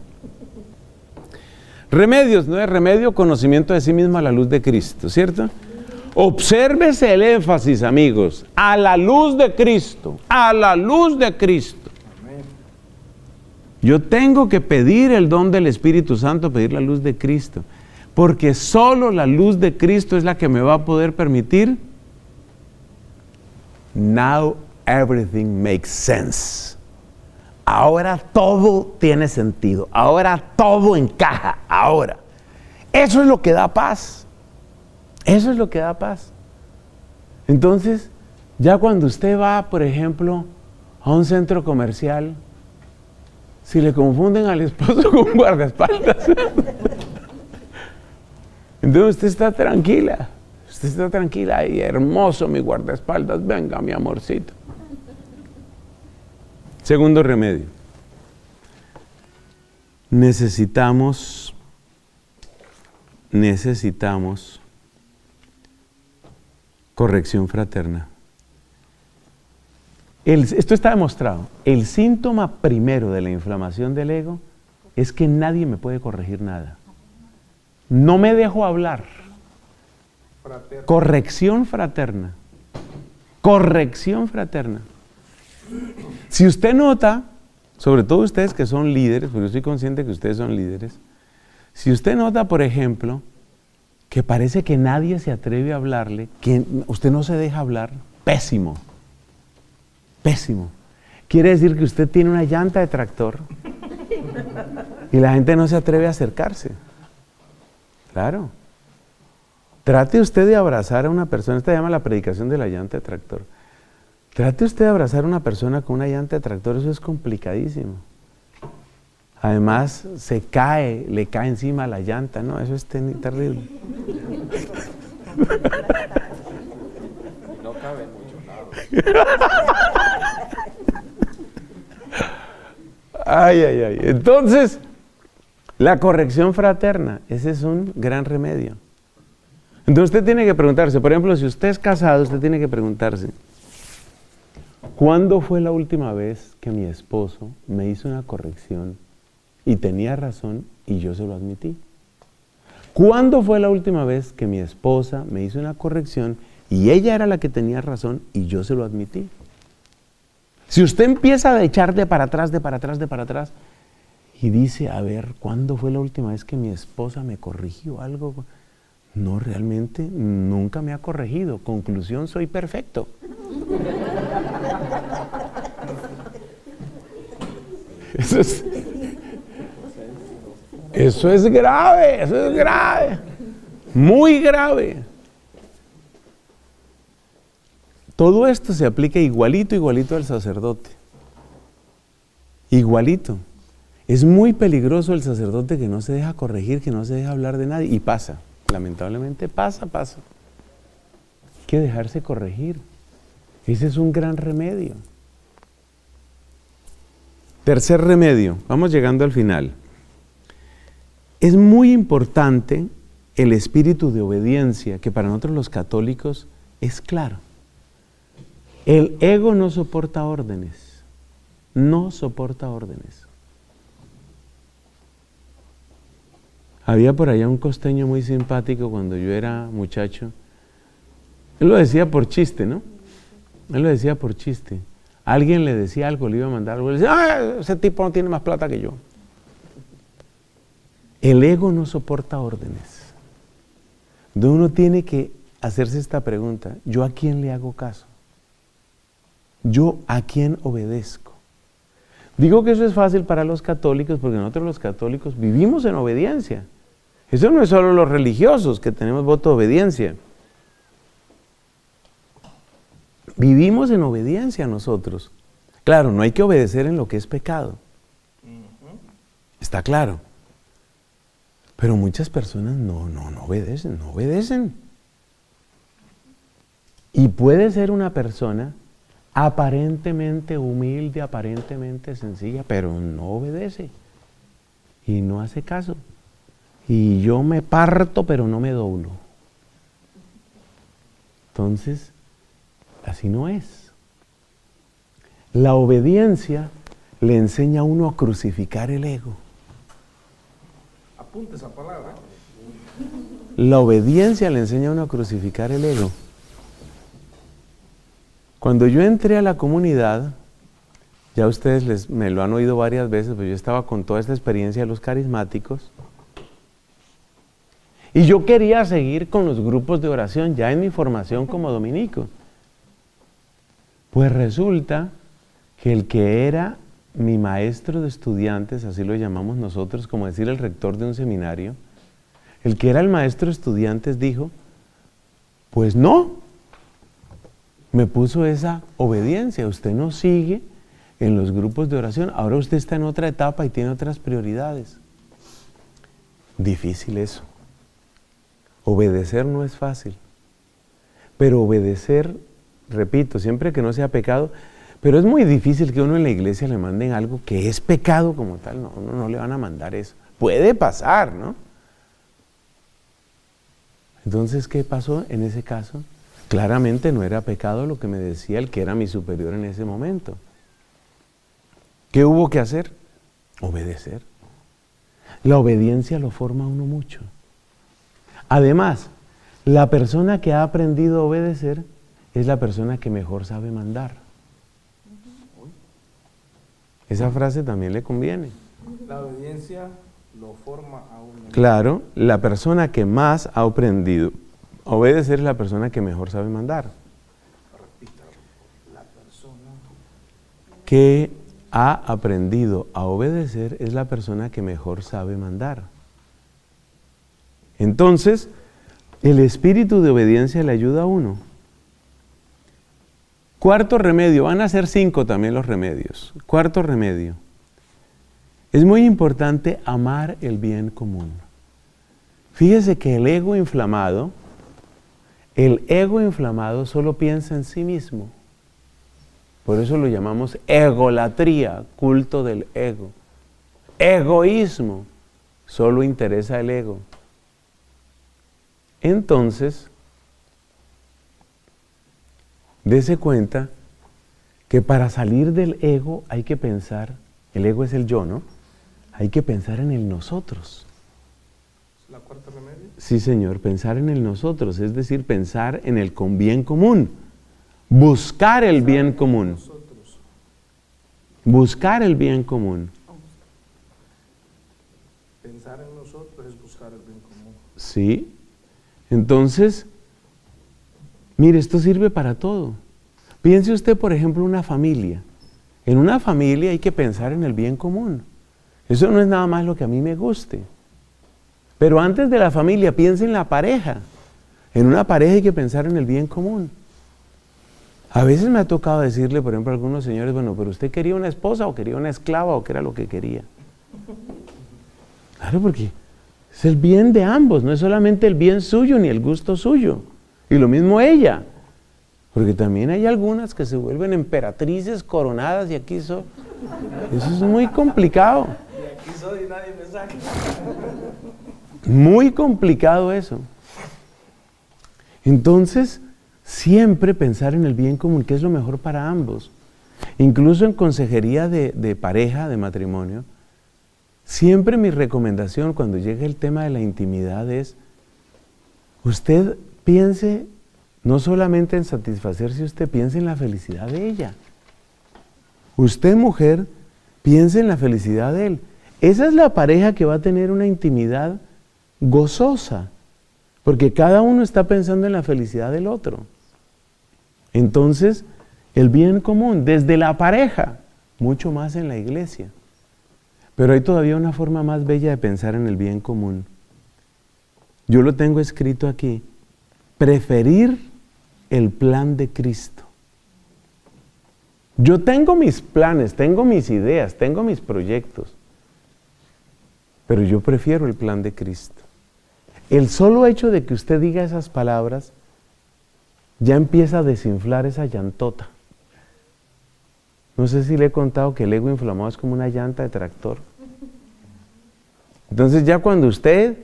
Remedios, ¿no es remedio? Conocimiento de sí mismo a la luz de Cristo, ¿cierto? Obsérvese el énfasis, amigos, a la luz de Cristo, a la luz de Cristo. Yo tengo que pedir el don del Espíritu Santo, pedir la luz de Cristo, porque solo la luz de Cristo es la que me va a poder permitir. Now everything makes sense. ahora todo tiene sentido, ahora todo encaja, ahora. Eso es lo que da paz. Eso es lo que da paz. Entonces, ya cuando usted va, por ejemplo, a un centro comercial, si le confunden al esposo con un guardaespaldas, entonces usted está tranquila. Usted está tranquila. Ay, hermoso mi guardaespaldas. Venga, mi amorcito. Segundo remedio. Necesitamos corrección fraterna. Esto está demostrado. El síntoma primero de la inflamación del ego es que nadie me puede corregir nada. No me dejo hablar. Corrección fraterna. Corrección fraterna. Si usted nota, sobre todo ustedes que son líderes, porque yo estoy consciente que ustedes son líderes, si usted nota, por ejemplo, que parece que nadie se atreve a hablarle, que usted no se deja hablar, pésimo. Pésimo. Quiere decir que usted tiene una llanta de tractor y la gente no se atreve a acercarse. Claro. Trate usted de abrazar a una persona, esta se llama la predicación de la llanta de tractor. Trate usted de abrazar a una persona con una llanta de tractor, eso es complicadísimo. Además, le cae encima la llanta, no, eso es terrible. No cabe en muchos lados. Ay, ay, ay. Entonces, la corrección fraterna, ese es un gran remedio. Entonces usted tiene que preguntarse, por ejemplo, si usted es casado, usted tiene que preguntarse, ¿cuándo fue la última vez que mi esposo me hizo una corrección y tenía razón y yo se lo admití? ¿Cuándo fue la última vez que mi esposa me hizo una corrección y ella era la que tenía razón y yo se lo admití? Si usted empieza a echar de para atrás y dice, a ver, ¿cuándo fue la última vez que mi esposa me corrigió algo? No, realmente nunca me ha corregido. Conclusión, soy perfecto. Eso es grave, muy grave. Todo esto se aplica igualito al sacerdote. Igualito. Es muy peligroso el sacerdote que no se deja corregir, que no se deja hablar de nadie. Y pasa, lamentablemente pasa. Hay que dejarse corregir. Ese es un gran remedio. Tercer remedio, vamos llegando al final. Es muy importante el espíritu de obediencia, que para nosotros los católicos es claro. El ego no soporta órdenes, no soporta órdenes. Había por allá un costeño muy simpático cuando yo era muchacho. Él lo decía por chiste, ¿no? Él lo decía por chiste. Alguien le decía algo, le iba a mandar algo, le decía, ese tipo no tiene más plata que yo. El ego no soporta órdenes. Entonces uno tiene que hacerse esta pregunta, ¿yo a quién le hago caso? ¿Yo a quién obedezco? Digo que eso es fácil para los católicos porque nosotros los católicos vivimos en obediencia. Eso no es solo los religiosos que tenemos voto de obediencia. Vivimos en obediencia nosotros. Claro, no hay que obedecer en lo que es pecado. Está claro. Pero muchas personas no obedecen. Y puede ser una persona aparentemente humilde, aparentemente sencilla, pero no obedece y no hace caso. Y yo me parto, pero no me doblo. Entonces, así no es. La obediencia le enseña a uno a crucificar el ego. Apunte esa palabra. La obediencia le enseña a uno a crucificar el ego. Cuando yo entré a la comunidad, ya ustedes me lo han oído varias veces, pero yo estaba con toda esta experiencia de los carismáticos y yo quería seguir con los grupos de oración ya en mi formación como dominico. Pues resulta que el que era mi maestro de estudiantes, así lo llamamos nosotros, como decir el rector de un seminario, el que era el maestro de estudiantes dijo, pues no, me puso esa obediencia, usted no sigue en los grupos de oración, ahora usted está en otra etapa y tiene otras prioridades. Difícil eso. Obedecer no es fácil, pero obedecer, repito, siempre que no sea pecado, pero es muy difícil que uno en la iglesia le manden algo que es pecado como tal, no, uno no le van a mandar eso. Puede pasar, ¿no? Entonces, ¿qué pasó en ese caso? Claramente no era pecado lo que me decía el que era mi superior en ese momento. ¿Qué hubo que hacer? Obedecer. La obediencia lo forma a uno mucho. Además, la persona que ha aprendido a obedecer es la persona que mejor sabe mandar. Esa frase también le conviene. La obediencia lo forma a uno. Claro, la persona que más ha aprendido a obedecer es la persona que mejor sabe mandar. Repítalo. La persona Que ha aprendido a obedecer es la persona que mejor sabe mandar. Entonces, el espíritu de obediencia le ayuda a uno. Cuarto remedio, van a ser 5 también los remedios. Cuarto remedio. Es muy importante amar el bien común. Fíjese que el ego inflamado solo piensa en sí mismo. Por eso lo llamamos egolatría, culto del ego. Egoísmo, solo interesa el ego. Entonces, dése cuenta que para salir del ego hay que pensar, el ego es el yo, ¿no? Hay que pensar en el nosotros. ¿es la cuarta remedio? Sí, señor, pensar en el nosotros, es decir, pensar en el bien común. Buscar el bien común. Nosotros. Buscar el bien común. Pensar en nosotros es buscar el bien común. Sí. Entonces, mire, esto sirve para todo. Piense usted, por ejemplo, una familia. En una familia hay que pensar en el bien común. Eso no es nada más lo que a mí me guste. Pero antes de la familia, piense en la pareja. En una pareja hay que pensar en el bien común. A veces me ha tocado decirle, por ejemplo, a algunos señores, bueno, pero usted quería una esposa o quería una esclava o qué era lo que quería. Claro, porque es el bien de ambos, no es solamente el bien suyo ni el gusto suyo. Y lo mismo ella. Porque también hay algunas que se vuelven emperatrices coronadas y aquí son. Eso es muy complicado. Y aquí soy y nadie me saca. Muy complicado eso. Entonces, siempre pensar en el bien común, que es lo mejor para ambos. Incluso en consejería de pareja, de matrimonio, siempre mi recomendación cuando llegue el tema de la intimidad es, usted piense no solamente en satisfacerse, usted piense en la felicidad de ella. Usted, mujer, piense en la felicidad de él. Esa es la pareja que va a tener una intimidad gozosa, porque cada uno está pensando en la felicidad del otro. Entonces, el bien común, desde la pareja, mucho más en la iglesia. Pero hay todavía una forma más bella de pensar en el bien común. Yo lo tengo escrito aquí. Preferir el plan de Cristo. Yo tengo mis planes, tengo mis ideas, tengo mis proyectos, pero yo prefiero el plan de Cristo. El solo hecho de que usted diga esas palabras ya empieza a desinflar esa llantota. No sé si le he contado que el ego inflamado es como una llanta de tractor. Entonces ya cuando usted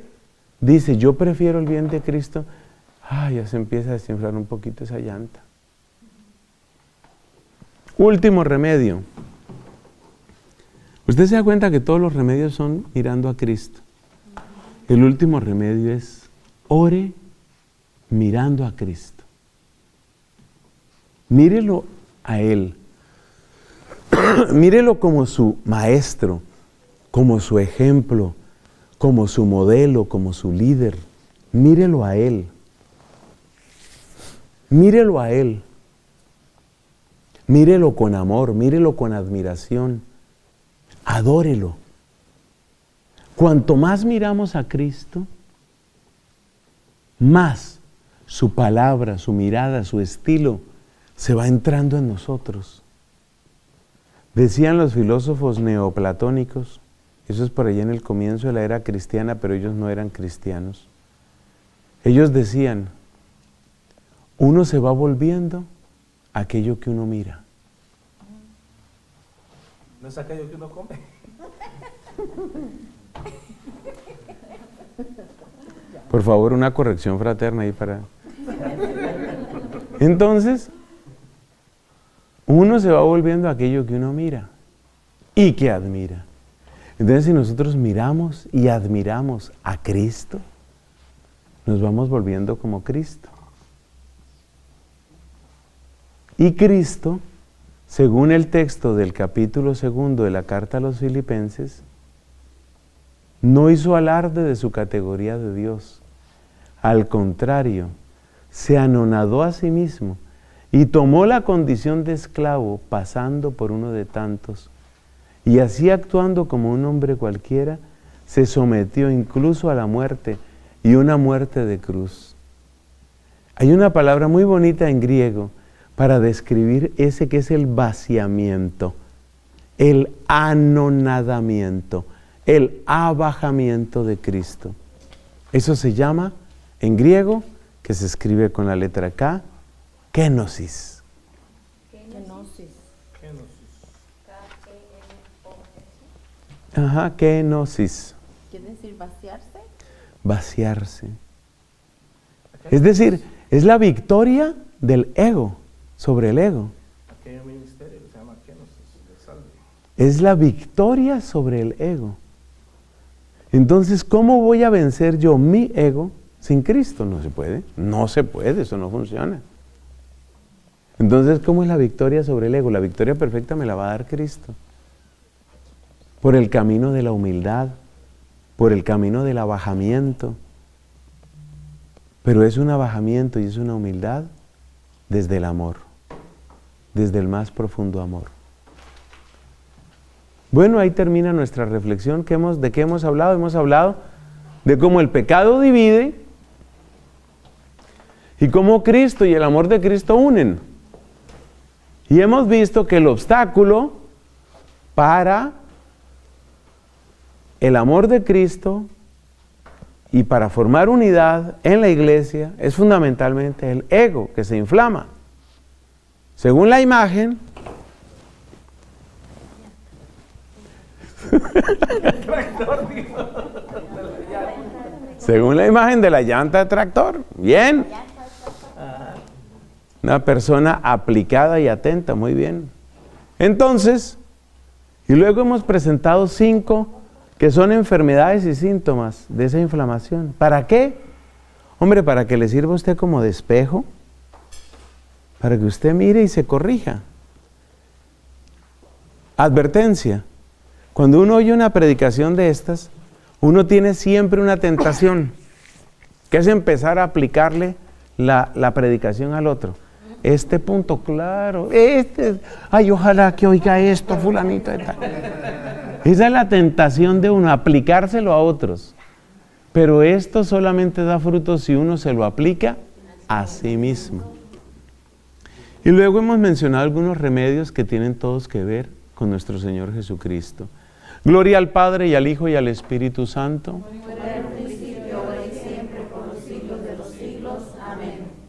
dice, yo prefiero el bien de Cristo, ya se empieza a desinflar un poquito esa llanta. Último remedio. Usted se da cuenta que todos los remedios son mirando a Cristo. El último remedio es ore mirando a Cristo. Mírelo a Él. Mírelo como su maestro, como su ejemplo, como su modelo, como su líder. Mírelo a Él. Mírelo a Él. Mírelo con amor, mírelo con admiración. Adórelo. Cuanto más miramos a Cristo, más su palabra, su mirada, su estilo se va entrando en nosotros. Decían los filósofos neoplatónicos, eso es por allá en el comienzo de la era cristiana, pero ellos no eran cristianos. Ellos decían, uno se va volviendo aquello que uno mira. ¿No es aquello que uno come? Por favor, una corrección fraterna ahí para... Entonces, uno se va volviendo aquello que uno mira y que admira. Entonces, si nosotros miramos y admiramos a Cristo, nos vamos volviendo como Cristo. Y Cristo, según el texto del capítulo 2 de la carta a los Filipenses, no hizo alarde de su categoría de Dios. Al contrario, se anonadó a sí mismo y tomó la condición de esclavo, pasando por uno de tantos. Y así, actuando como un hombre cualquiera, se sometió incluso a la muerte, y una muerte de cruz. Hay una palabra muy bonita en griego para describir ese que es el vaciamiento, el anonadamiento, el abajamiento de Cristo. Eso se llama, en griego, que se escribe con la letra K, kenosis. Kenosis. Ajá, kenosis. ¿Quiere decir vaciarse? Vaciarse. Es decir, es la victoria del ego sobre el ego. Aquel ministerio que se llama kenosis, de salve. Es la victoria sobre el ego. Entonces, ¿cómo voy a vencer yo mi ego sin Cristo? No se puede. No se puede, eso no funciona. Entonces, ¿cómo es la victoria sobre el ego? La victoria perfecta me la va a dar Cristo. Por el camino de la humildad, por el camino del abajamiento. Pero es un abajamiento y es una humildad desde el amor, desde el más profundo amor. Bueno, ahí termina nuestra reflexión. ¿De qué hemos hablado? Hemos hablado de cómo el pecado divide y cómo Cristo y el amor de Cristo unen. Y hemos visto que el obstáculo para el amor de Cristo y para formar unidad en la iglesia es fundamentalmente el ego que se inflama. Según la imagen, según la imagen de la llanta de tractor. Bien. Una persona aplicada y atenta, muy bien. Entonces, y luego hemos presentado 5 que son enfermedades y síntomas de esa inflamación. ¿Para qué? Hombre, para que le sirva a usted como de espejo, para que usted mire y se corrija. Advertencia. Cuando uno oye una predicación de estas, uno tiene siempre una tentación, que es empezar a aplicarle la predicación al otro. Este punto, claro, ay, ojalá que oiga esto, fulanito de tal. Esa es la tentación de uno, aplicárselo a otros. Pero esto solamente da fruto si uno se lo aplica a sí mismo. Y luego hemos mencionado algunos remedios que tienen todos que ver con nuestro Señor Jesucristo. Gloria al Padre y al Hijo y al Espíritu Santo. Como era en el principio, ahora y siempre, por los siglos de los siglos. Amén.